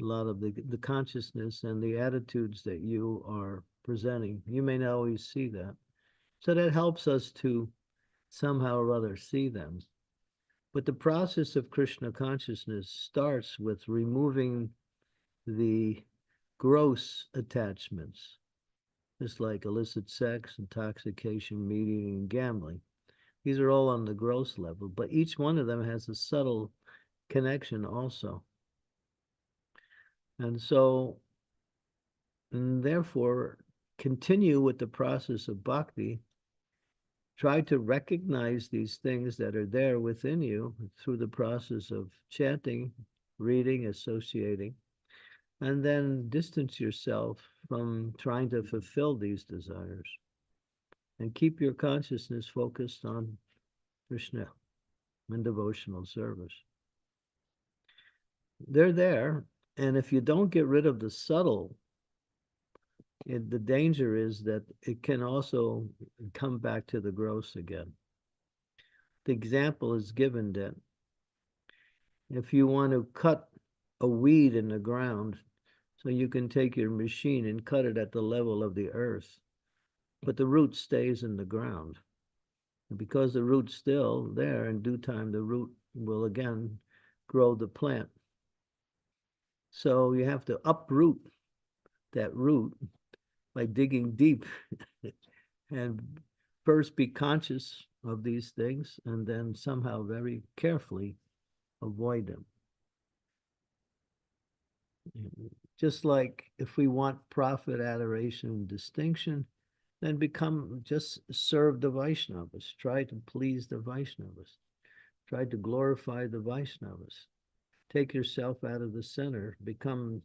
a lot of the consciousness and the attitudes that you are presenting. You may not always see that. So that helps us to somehow or other see them. But the process of Krishna consciousness starts with removing the gross attachments, just like illicit sex, intoxication, meat eating, and gambling. These are all on the gross level, but each one of them has a subtle connection also. And so, and therefore, continue with the process of bhakti. Try to recognize these things that are there within you through the process of chanting, reading, associating, and then distance yourself from trying to fulfill these desires. And keep your consciousness focused on Krishna and devotional service. They're there, and if you don't get rid of the subtle, the danger is that it can also come back to the gross again. The example is given that if you want to cut a weed in the ground, so you can take your machine and cut it at the level of the earth, but the root stays in the ground. And because the root's still there, in due time, the root will again grow the plant. So you have to uproot that root by digging deep and first be conscious of these things and then somehow very carefully avoid them. Just like if we want profit, adoration, and distinction, then just serve the Vaishnavas. Try to please the Vaishnavas. Try to glorify the Vaishnavas. Take yourself out of the center. Become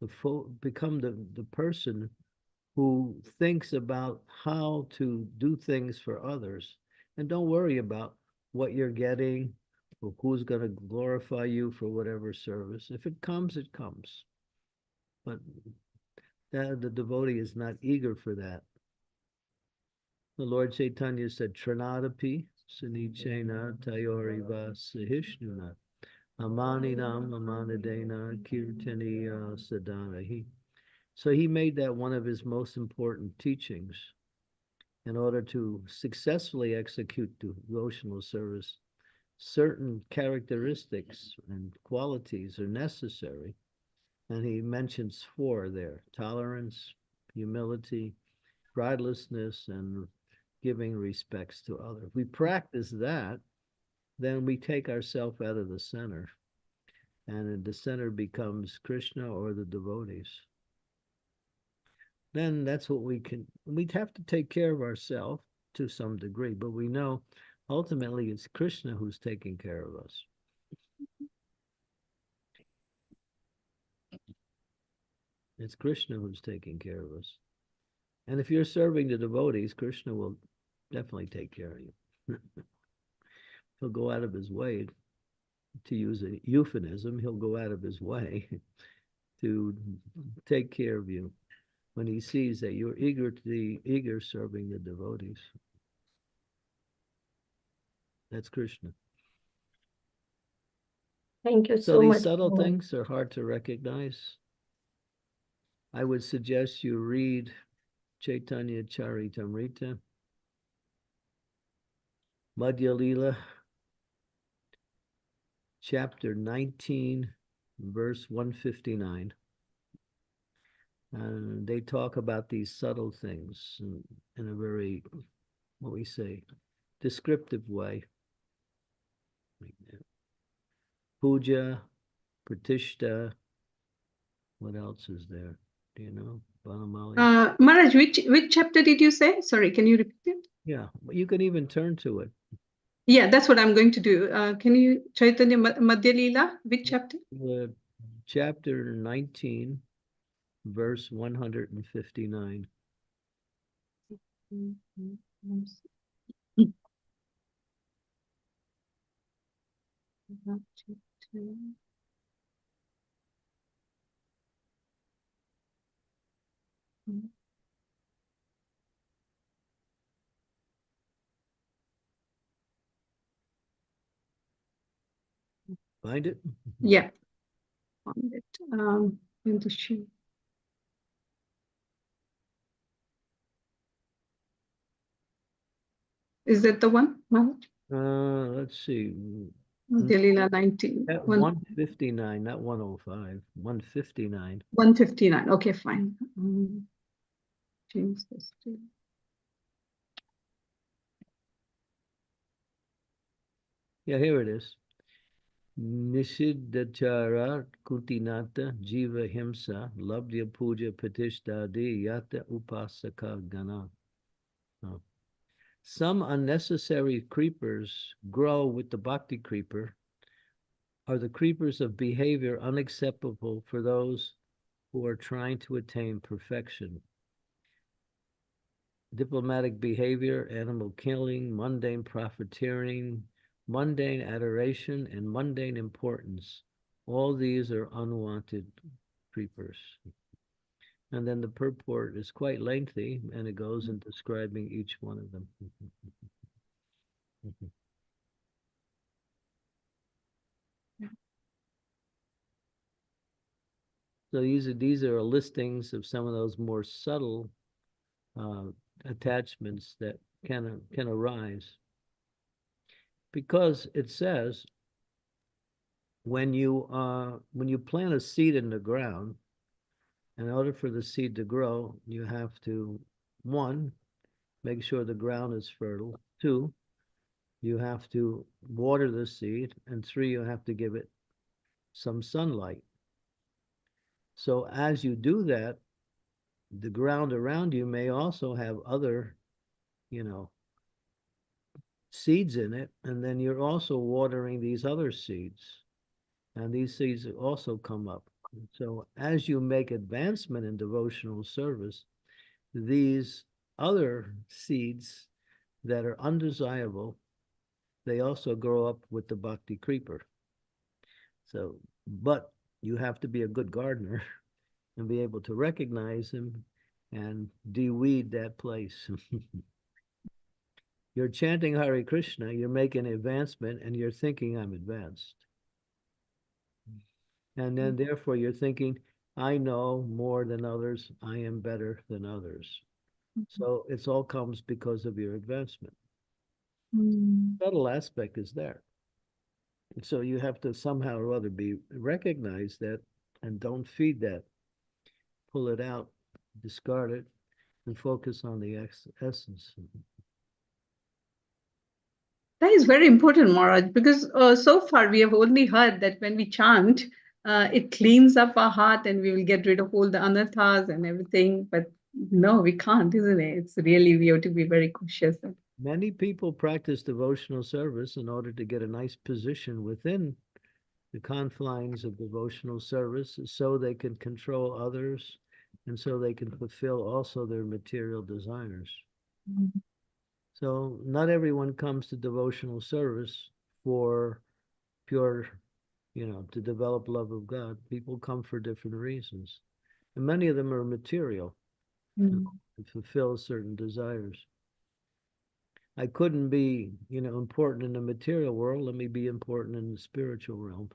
the person who thinks about how to do things for others, and don't worry about what you're getting or who's going to glorify you for whatever service. If it comes, it comes. But the devotee is not eager for that. The Lord Chaitanya said, Tranadapi, Sanichena, Tayoriva, Sahishnuna, Amaninam, Amanadena, Kirtaniya, Sadanahi. So he made that one of his most important teachings. In order to successfully execute devotional service, certain characteristics and qualities are necessary. And he mentions 4 there: tolerance, humility, pridelessness, and giving respects to others. If we practice that, then we take ourselves out of the center, and the center becomes Krishna or the devotees. Then that's what we'd have to take care of ourselves to some degree, but we know ultimately it's Krishna who's taking care of us. It's Krishna who's taking care of us. And if you're serving the devotees, Krishna will definitely take care of you. He'll go out of his way, to use a euphemism, he'll go out of his way to take care of you when he sees that you're eager serving the devotees. That's Krishna. Thank you So so these much. subtle things are hard to recognize. I would suggest you read Chaitanya Charitamrita, Madhya Lila, chapter 19, verse 159. And they talk about these subtle things in a very, what we say, descriptive way. Puja, Pratishta, what else is there? Do you know? Banamali? Maharaj, which chapter did you say? Sorry, can you repeat it? Yeah, you can even turn to it. Yeah, that's what I'm going to do. Can you, Chaitanya Madhya Lila, which chapter? Chapter 19, verse 159. Find it? Yeah. Found it. In the sheet. Is that the one, Maharaj? Let's see. Madhya Lila 19. 159, not 105. 159. 159. Okay, fine. Change this to. Yeah, here it is. Nishiddhachara kutinata jiva himsa labdya puja patishtadi yata upasaka gana. Oh. Some unnecessary creepers grow with the bhakti creeper, are the creepers of behavior unacceptable for those who are trying to attain perfection. Diplomatic behavior, animal killing, mundane profiteering, mundane adoration, and mundane importance. All these are unwanted creepers. And then the purport is quite lengthy, and it goes in describing each one of them. So these are listings of some of those more subtle attachments that can arise. Because it says when you plant a seed in the ground, in order for the seed to grow, you have to, one, make sure the ground is fertile. Two, you have to water the seed. And three, you have to give it some sunlight. So as you do that, the ground around you may also have other, seeds in it. And then you're also watering these other seeds. And these seeds also come up. So as you make advancement in devotional service, these other seeds that are undesirable, they also grow up with the bhakti creeper. So, but you have to be a good gardener and be able to recognize them and de-weed that place. You're chanting Hare Krishna, you're making advancement, and you're thinking, I'm advanced. And then therefore you're thinking, I know more than others, I am better than others. So it all comes because of your advancement. Subtle aspect is there. So you have to somehow or other recognize that and don't feed that. Pull it out, discard it, and focus on the essence. That is very important, Maharaj, because so far we have only heard that when we chant, it cleans up our heart and we will get rid of all the anathas and everything. But no, we can't, isn't it? It's really, we have to be very cautious. Many people practice devotional service in order to get a nice position within the confines of devotional service so they can control others and so they can fulfill also their material desires. Mm-hmm. So not everyone comes to devotional service for pure, to develop love of God. People come for different reasons. And many of them are material to fulfill certain desires. I couldn't be, important in the material world. Let me be important in the spiritual realm.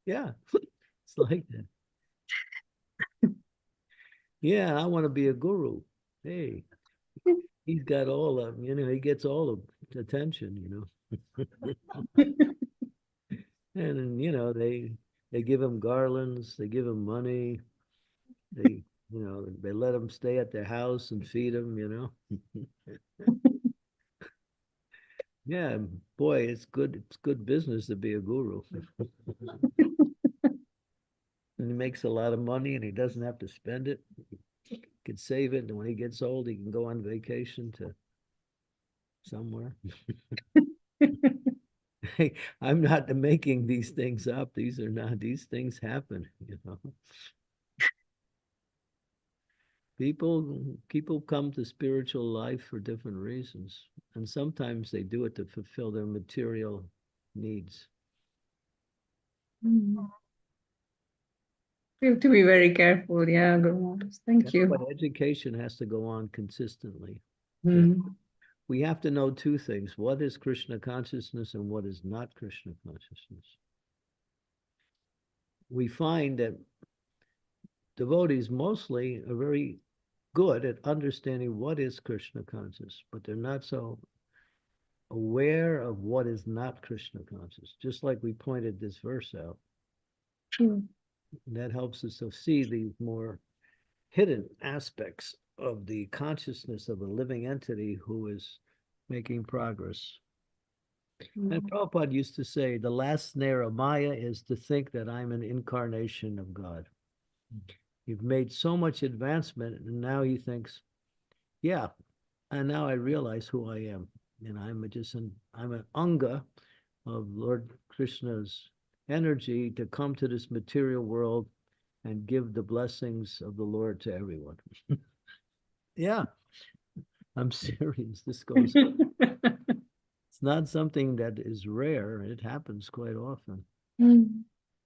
Yeah, it's like that. Yeah, I want to be a guru. Hey, he's got all of, he gets all of the attention, and they give him garlands, they give him money, they they let him stay at their house and feed him. Yeah, boy, it's good business to be a guru. And he makes a lot of money and he doesn't have to spend it. He can save it, and when he gets old, he can go on vacation to somewhere. Hey, I'm not making these things up. These things happen, People come to spiritual life for different reasons, and sometimes they do it to fulfill their material needs. We have to be very careful. Yeah, Guru Maharaj. Thank you. But education has to go on consistently. Mm. We have to know two things. What is Krishna consciousness and what is not Krishna consciousness? We find that devotees mostly are very good at understanding what is Krishna conscious, but they're not so aware of what is not Krishna conscious, just like we pointed this verse out. True. And that helps us to see these more hidden aspects of the consciousness of a living entity who is making progress. And Prabhupada used to say, the last snare of Maya is to think that I'm an incarnation of God. You've made so much advancement, and now he thinks, yeah, and now I realize who I am. And I'm an Anga of Lord Krishna's energy to come to this material world and give the blessings of the Lord to everyone. Yeah, I'm serious. This goes on. It's not something that is rare. It happens quite often.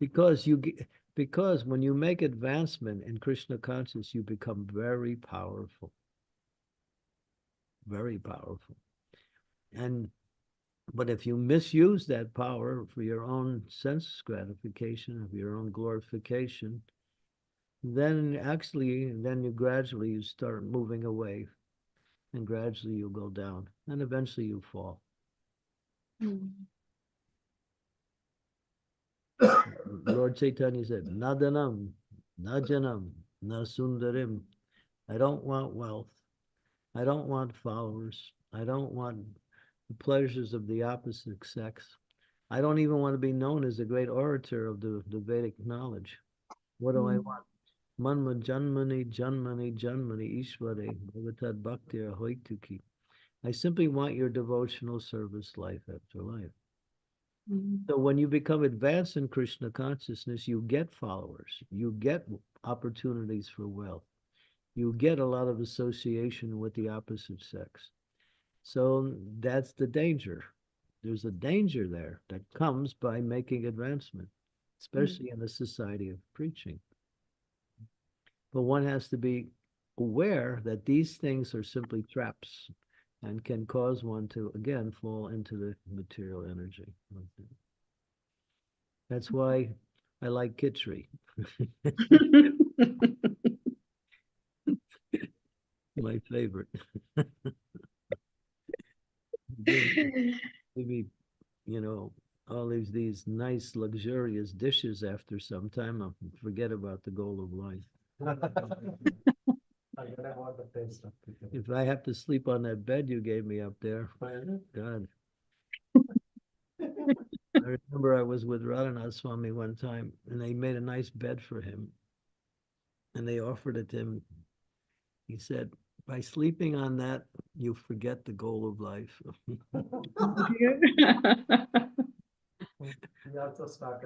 Because when you make advancement in Krishna consciousness, you become very powerful. Very powerful. But if you misuse that power for your own sense gratification, of your own glorification, then you gradually start moving away and gradually you'll go down, and eventually you fall. Mm. Lord Chaitanya said, Nadanam, Najanam, Nasundarim. I don't want wealth. I don't want followers. I don't want the pleasures of the opposite sex. I don't even want to be known as a great orator of the Vedic knowledge. What do I want? Manma Janmani, Janmani, Janmani, Ishvare, Bhavatad Bhaktir Hoituki. I simply want your devotional service life after life. Mm. So when you become advanced in Krishna consciousness, you get followers, you get opportunities for wealth, you get a lot of association with the opposite sex. So that's the danger. There's a danger there that comes by making advancement, especially in a society of preaching. But one has to be aware that these things are simply traps and can cause one to, again, fall into the material energy. That's why I like Kitchery. My favorite. Maybe, you know, all these nice luxurious dishes after some time, I'll forget about the goal of life. If I have to sleep on that bed you gave me up there, God. I remember I was with Radhanath Swami one time, and they made a nice bed for him, and they offered it to him. He said, by sleeping on that, you forget the goal of life. He also stopped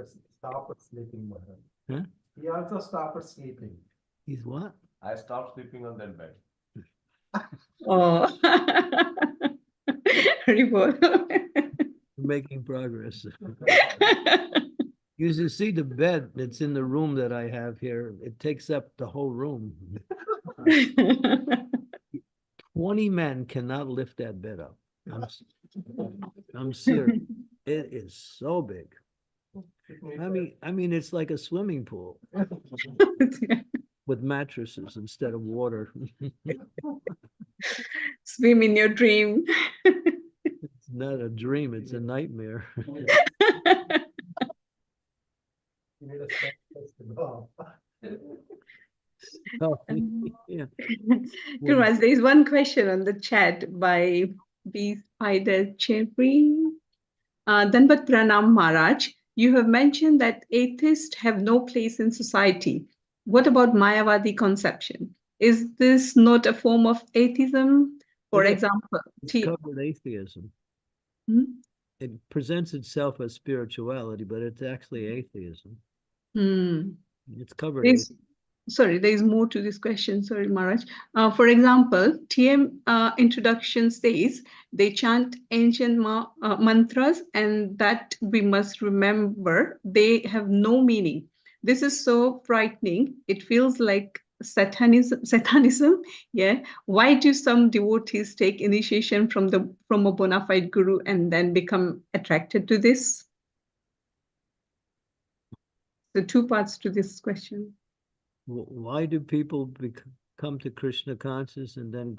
sleeping, Maharaj. Huh? He also stopped sleeping. He's what? I stopped sleeping on that bed. Oh. Haribol. Making progress. You should see the bed that's in the room that I have here. It takes up the whole room. 20 men cannot lift that bed up. I'm serious. It is so big. I mean, it's like a swimming pool with mattresses instead of water. Swim in your dream. It's not a dream, it's a nightmare. You need a special place to go. Oh, yeah. Gurmaz, there is one question on the chat by B. Spider Cherry. Danbat Pranam Maharaj, you have mentioned that atheists have no place in society. What about Mayavadi conception? Is this not a form of atheism? For It is. example, It's covered atheism. Hmm? It presents itself as spirituality, but it's actually atheism. Hmm. It's covered. Sorry, there is more to this question. Sorry, Maharaj. For example, TM introduction says they chant ancient mantras, and that we must remember they have no meaning. This is so frightening. It feels like Satanism. Yeah. Why do some devotees take initiation from a bona fide guru and then become attracted to this? The two parts to this question. Why do people come to Krishna consciousness and then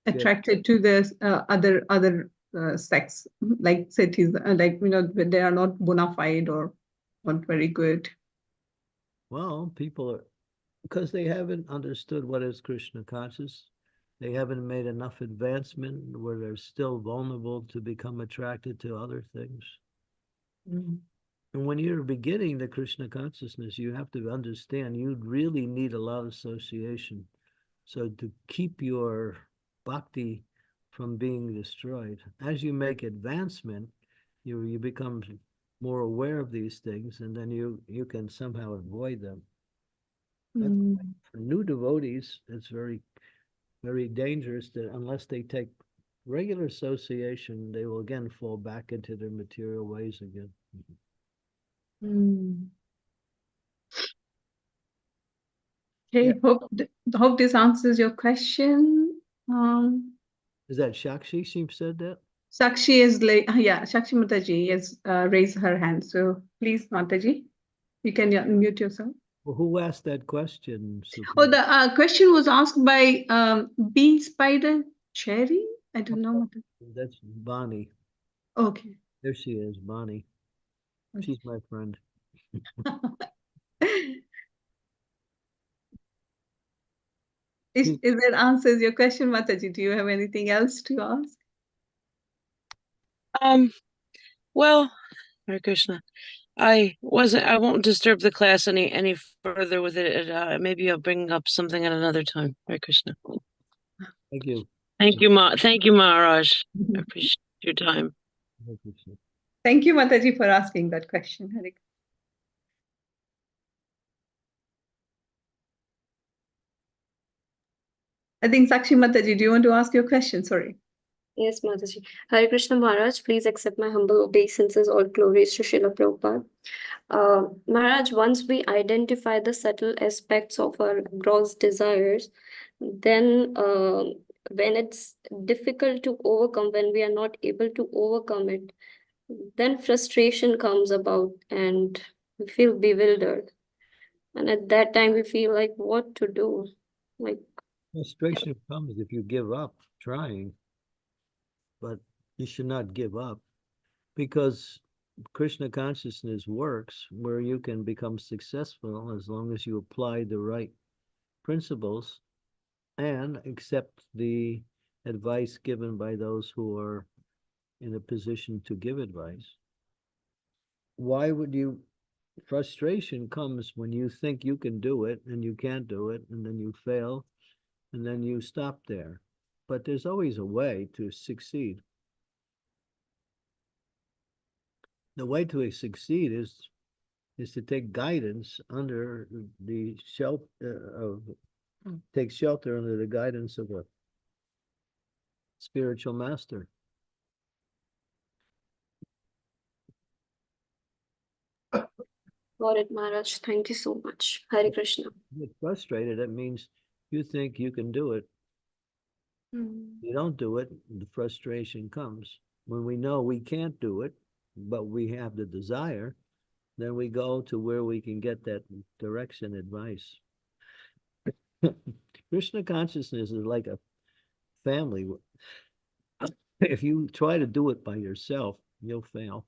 attracted to the other sects, like cities, like they are not bona fide or not very good? Well, people are, because they haven't understood what is Krishna conscious. They haven't made enough advancement where they're still vulnerable to become attracted to other things. Mm. And when you're beginning the Krishna consciousness, you have to understand you really need a lot of association. So to keep your bhakti from being destroyed, as you make advancement, you become more aware of these things, and then you can somehow avoid them. Mm. For new devotees, it's very, very dangerous that unless they take regular association, they will again fall back into their material ways again. Mm. Okay, Yeah. hope this answers your question. Is that Shakshi? She said that? Sakshi is like, yeah, Sakshi Mataji has raised her hand. So please, Mataji, you can unmute yourself. Well, who asked that question? Oh, the question was asked by B. Spider Cherry? I don't know. That's Bonnie. Okay. There she is, Bonnie. She's my friend. Is that answers your question, Mataji? Do you have anything else to ask? Well, Hare Krishna. I won't disturb the class any further with it. Maybe I'll bring up something at another time. Hare Krishna. Thank you. Thank you, Maharaj. I appreciate your time. Thank you, Mataji, for asking that question. Hare I think Sakshi Mataji, do you want to ask your question? Sorry. Yes, Mataji. Hare Krishna Maharaj, please accept my humble obeisances. All glories to Srila Prabhupada. Maharaj, once we identify the subtle aspects of our gross desires, then when it's difficult to overcome, when we are not able to overcome it, then frustration comes about and we feel bewildered. And at that time, we feel like what to do. Like, Frustration comes if you give up trying, but you should not give up because Krishna consciousness works where you can become successful as long as you apply the right principles and accept the advice given by those who are in a position to give advice. Why would you? Frustration comes when you think you can do it and you can't do it, and then you fail, and then you stop there. But there's always a way to succeed. The way to succeed is to take guidance under the shelter of take shelter under the guidance of a spiritual master. got it, Maharaj. Thank you so much. Hare Krishna. You get frustrated, that means you think you can do it. You don't do it, the frustration comes. When we know we can't do it, but we have the desire, then we go to where we can get that direction advice. Krishna consciousness is like a family. If you try to do it by yourself, you'll fail.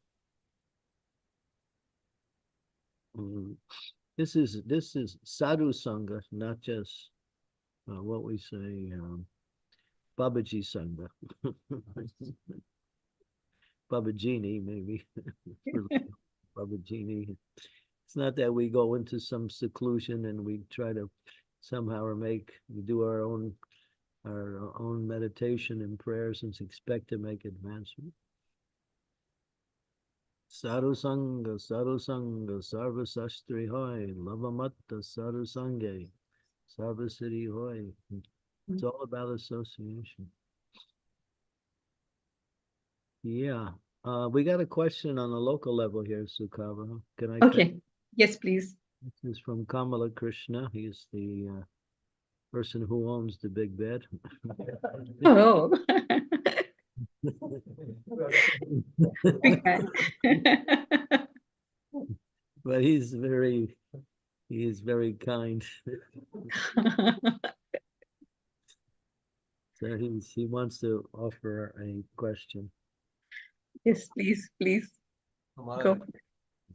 This is sadhu sangha, not just what we say, Babaji sangha. Babajini, maybe. Babajini. It's not that we go into some seclusion and we try to somehow we do our own meditation and prayers and expect to make advancement. Sadhu Sangha, Sarva Sastri Hoy, Lavamatta Sadhu Sangha, Sarva Siddhi Hoy. It's all about association. Yeah. We got a question on the local level here, Sukava. Can I? Okay. Yes, please. This is from Kamala Krishna. He's the person who owns the big bed. Oh. Big fan. But he's very kind. So he wants to offer a question. Yes, please. Go.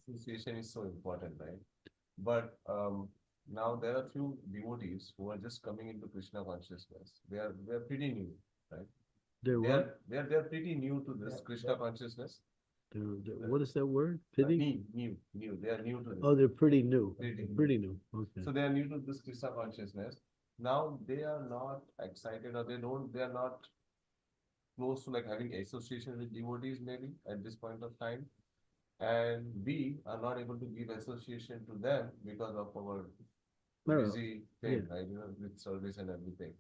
Association is so important, right? But now there are few devotees who are just coming into Krishna consciousness. They are pretty new, right? They're what? They're pretty new to this Krishna consciousness. What is that word? Pity? New. They are new to this. Oh, they're pretty new. Pretty new. Okay. So they are new to this Krishna consciousness. Now they are not excited, or they are not close to like having association with devotees maybe at this point of time. And we are not able to give association to them because of our busy thing, right? With service and everything.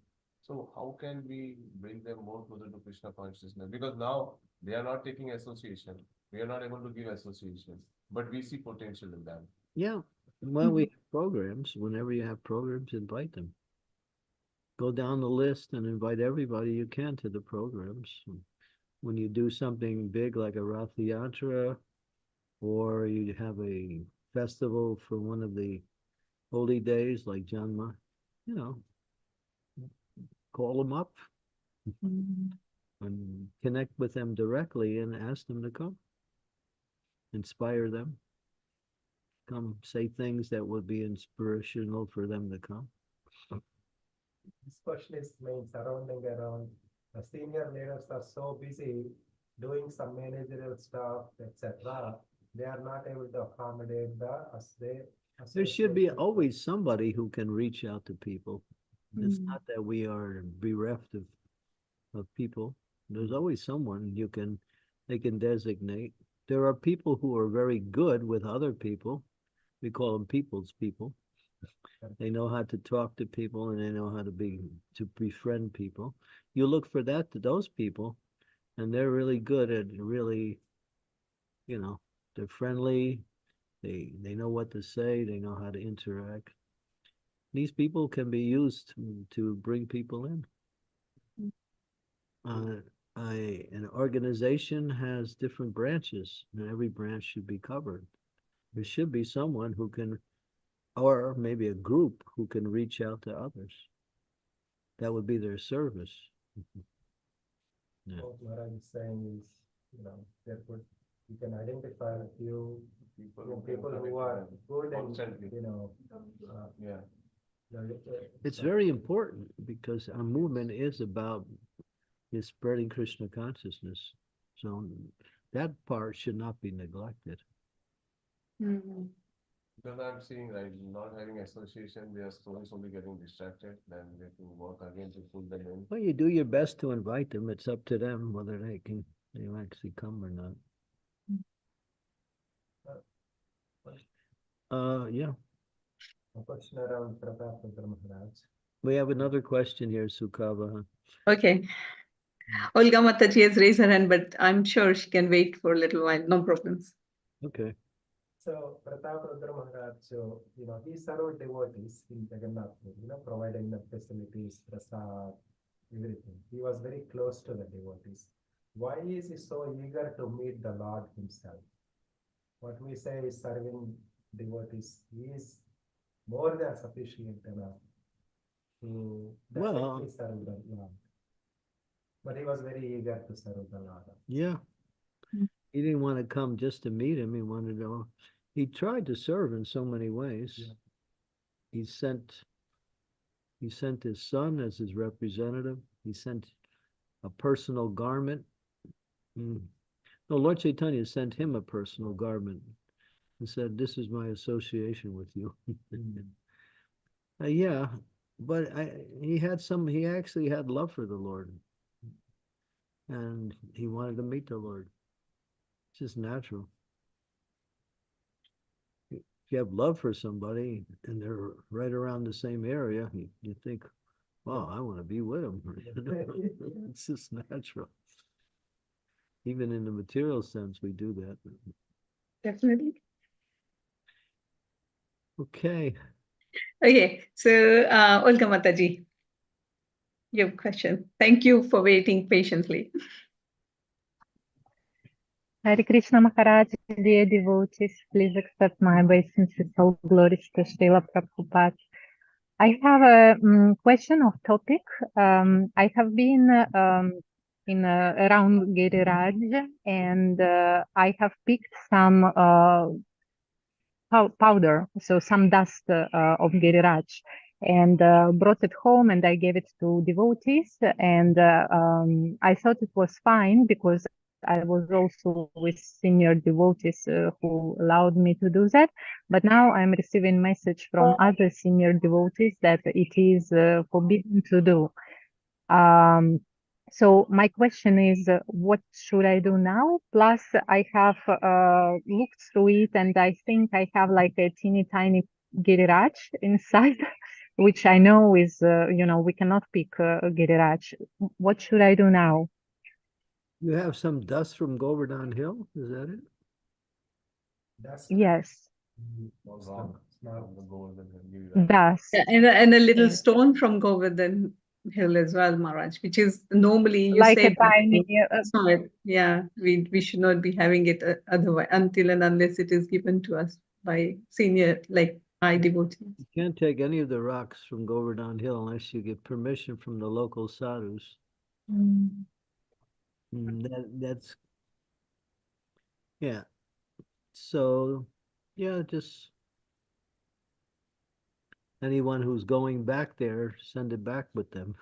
So how can we bring them more closer to Krishna consciousness? Because now they are not taking association. We are not able to give association, but we see potential in them. Yeah. Well, we have programs. Whenever you have programs, invite them. Go down the list and invite everybody you can to the programs. When you do something big like a Rath Yatra, or you have a festival for one of the holy days like Janma, call them up, And connect with them directly and ask them to come. Inspire them. Come say things that would be inspirational for them to come. This question is main surrounding around the senior leaders are so busy doing some managerial stuff, etc. They are not able to accommodate the as they. There should be always somebody who can reach out to people. It's not that we are bereft of people. There's always someone they can designate. There are people who are very good with other people. We call them people's people. They know how to talk to people and they know how to befriend people. You look for those people, and they're really good at really, they're friendly. They know what to say. They know how to interact. These people can be used to bring people in. An organization has different branches, and every branch should be covered. There should be someone who can, or maybe a group who can reach out to others. That would be their service. Yeah. What Maharaj is saying is, therefore, you can identify a few people who are good and, constantly. Yeah. It's very important because our movement is spreading Krishna consciousness. So that part should not be neglected. Because I'm seeing, like, not having association, they are slowly getting distracted, then they can work again to pull them in. Well, you do your best to invite them. It's up to them whether they actually come or not. Yeah. A question around Pratap Maharaj. We have another question here, Sukava. Okay. Olga Mataji has raised her hand, but I'm sure she can wait for a little while. No problems. Okay. So Pratap Maharaj, he served devotees in Jagannath, providing the facilities, prasad, everything. He was very close to the devotees. Why is he so eager to meet the Lord himself? What we say is serving devotees. He is more than sufficient enough to directly serve the Lord. But he was very eager to serve the Lord. Yeah. He didn't want to come just to meet him. He wanted to. He tried to serve in so many ways. Yeah. He sent his son as his representative. He sent a personal garment. No, Lord Chaitanya sent him a personal garment and said, "This is my association with you." Yeah, but he actually had love for the Lord, and he wanted to meet the Lord. It's just natural. If you have love for somebody and they're right around the same area, you think, "Wow, I want to be with him." It's just natural. Even in the material sense, we do that. Definitely. Okay. Okay, so Olga Mataji, you have a question. Thank you for waiting patiently. Hare Krishna Maharaj, dear devotees, please accept my obeisances. All glories to Srila Prabhupada. I have a question of topic. I have been around Giriraj, and I have picked some powder, so some dust of Giriraj, and brought it home, and I gave it to devotees, and I thought it was fine because I was also with senior devotees who allowed me to do that. But now I'm receiving message from other senior devotees that it is forbidden to do. So my question is, what should I do now? Plus, I have looked through it, and I think I have like a teeny tiny Giriraj inside, which I know is, we cannot pick Giriraj. What should I do now? You have some dust from Govardhan Hill, is that it? Dust. Yes. Dust. Yeah, and a little stone from Govardhan Hill as well, Maharaj, which is normally you like say a tiny. Yeah, we should not be having it otherwise until and unless it is given to us by senior high devotees. You can't take any of the rocks from Govardhan Hill unless you get permission from the local sadhus. That's yeah. So yeah, just anyone who's going back there, send it back with them.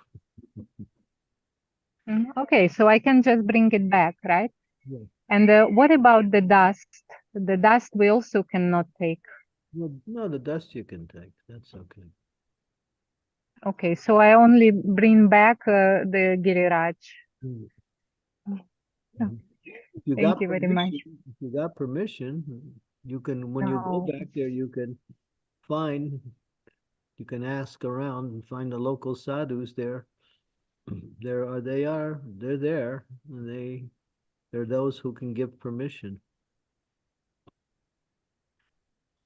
Okay, so I can just bring it back, right? Yeah. And what about the dust? The dust we also cannot take. Well, no, the dust you can take. That's okay. Okay, so I only bring back the Giriraj. Mm. Oh, If you thank got you very much. permission, if you got permission, you can, when you go Oh, back there, you can find, you can ask around and find the local sadhus there. They're there, and they're those who can give permission.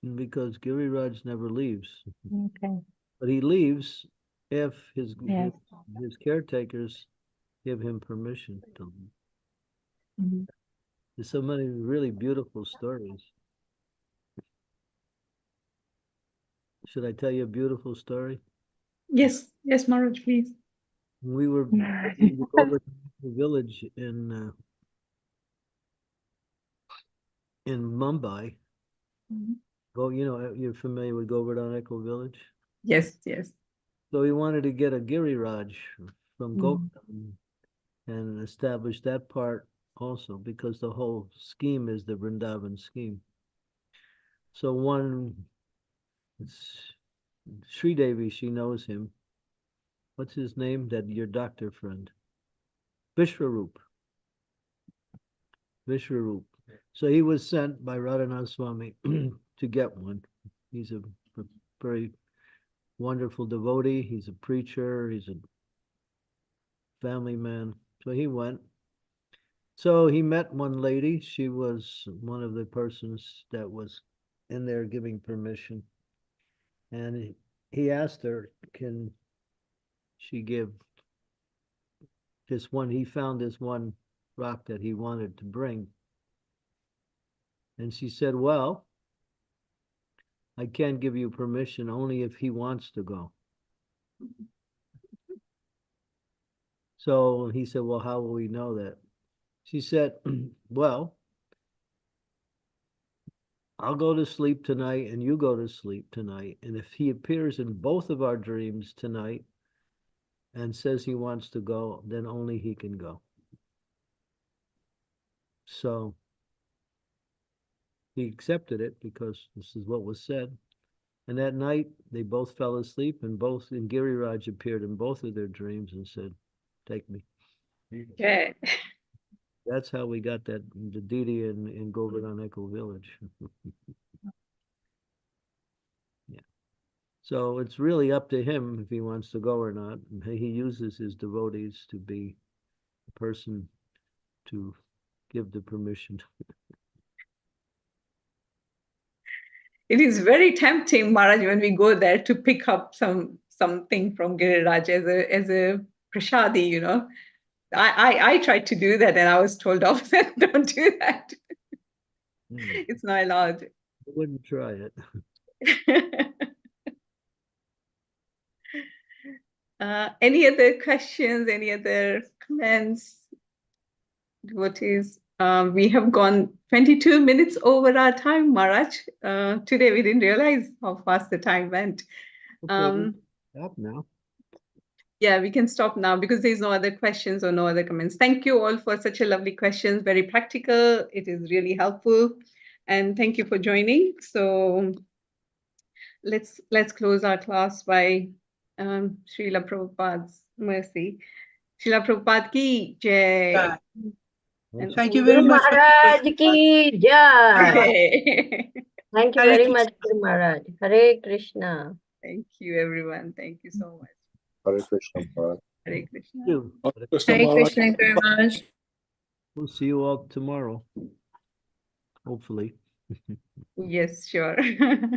And because Giriraj never leaves, okay. but he leaves if Yes. his caretakers give him permission to leave. Mhm. There's so many really beautiful stories. Should I tell you a beautiful story? Yes, yes, Maharaj, please. We were over to the village in Mumbai. Go, you're familiar with Govardhan Echo Village. Yes, yes. So we wanted to get a Giriraj from Mm. Govardhan and establish that part also, because the whole scheme is the Vrindavan scheme. So it's Sri Devi, she knows him. What's his name? That your doctor friend, Vishwaroop. Vishwaroop. So he was sent by Radhanath Swami to get one. He's a very wonderful devotee. He's a preacher. He's a family man. So he went. So he met one lady. She was one of the persons that was in there giving permission. And he asked her, can she give this one? He found this one rock that he wanted to bring. And she said, well, I can't give you permission only if he wants to go. So he said, well, how will we know that? She said, well, I'll go to sleep tonight and you go to sleep tonight. And if he appears in both of our dreams tonight and says he wants to go, then only he can go. So he accepted it because this is what was said. And that night they both fell asleep, and Giriraj appeared in both of their dreams and said, take me. Okay. That's how we got the deity in Govardhan Echo Village. Yeah. So it's really up to him if he wants to go or not. He uses his devotees to be the person to give the permission. It is very tempting, Maharaj, when we go there to pick up something from Giriraj as a prasadi, you know. I tried to do that and I was told off that don't do that. It's not allowed. I wouldn't try it. Any other questions, any other comments, devotees? We have gone 22 minutes over our time, Maharaj. Today we didn't realize how fast the time went. Okay, stop now. Yeah, we can stop now because there's no other questions or no other comments. Thank you all for such a lovely questions, very practical. It is really helpful. And thank you for joining. So let's close our class by Srila Prabhupada's mercy. Srila Prabhupada ki jai. And Thank you Guru very much. Maharaj ki jai. okay. Thank you Hare very Krishna. much, Guru Maharaj. Hare Krishna. Thank you, everyone. Thank you so much. Hare Krishna. Maharaj. Hare Krishna. You. Hare Krishna. Hare Maharaj. Krishna, Guru Maharaj. We'll see you all tomorrow. Hopefully. Yes, sure. Hare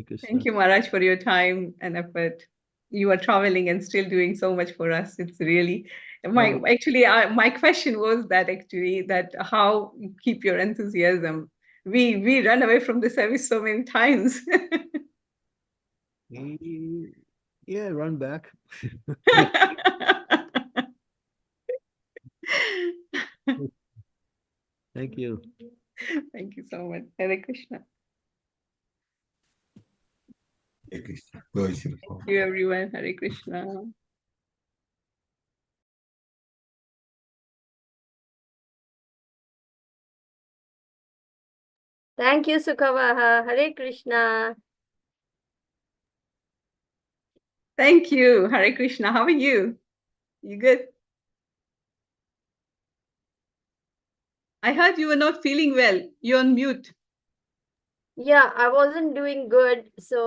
Krishna. Thank you, Maharaj, for your time and effort. You are traveling and still doing so much for us. It's really my question was that how you keep your enthusiasm. We run away from the service so many times. Yeah, run back. Thank you. Thank you so much. Hare Krishna. Hare Krishna. Glory to the Lord. Thank you, everyone. Hare Krishna. Thank you, Sukavaha. Hare Krishna. Thank you. Hare Krishna. How are you? You good? I heard you were not feeling well. You're on mute. Yeah, I wasn't doing good, so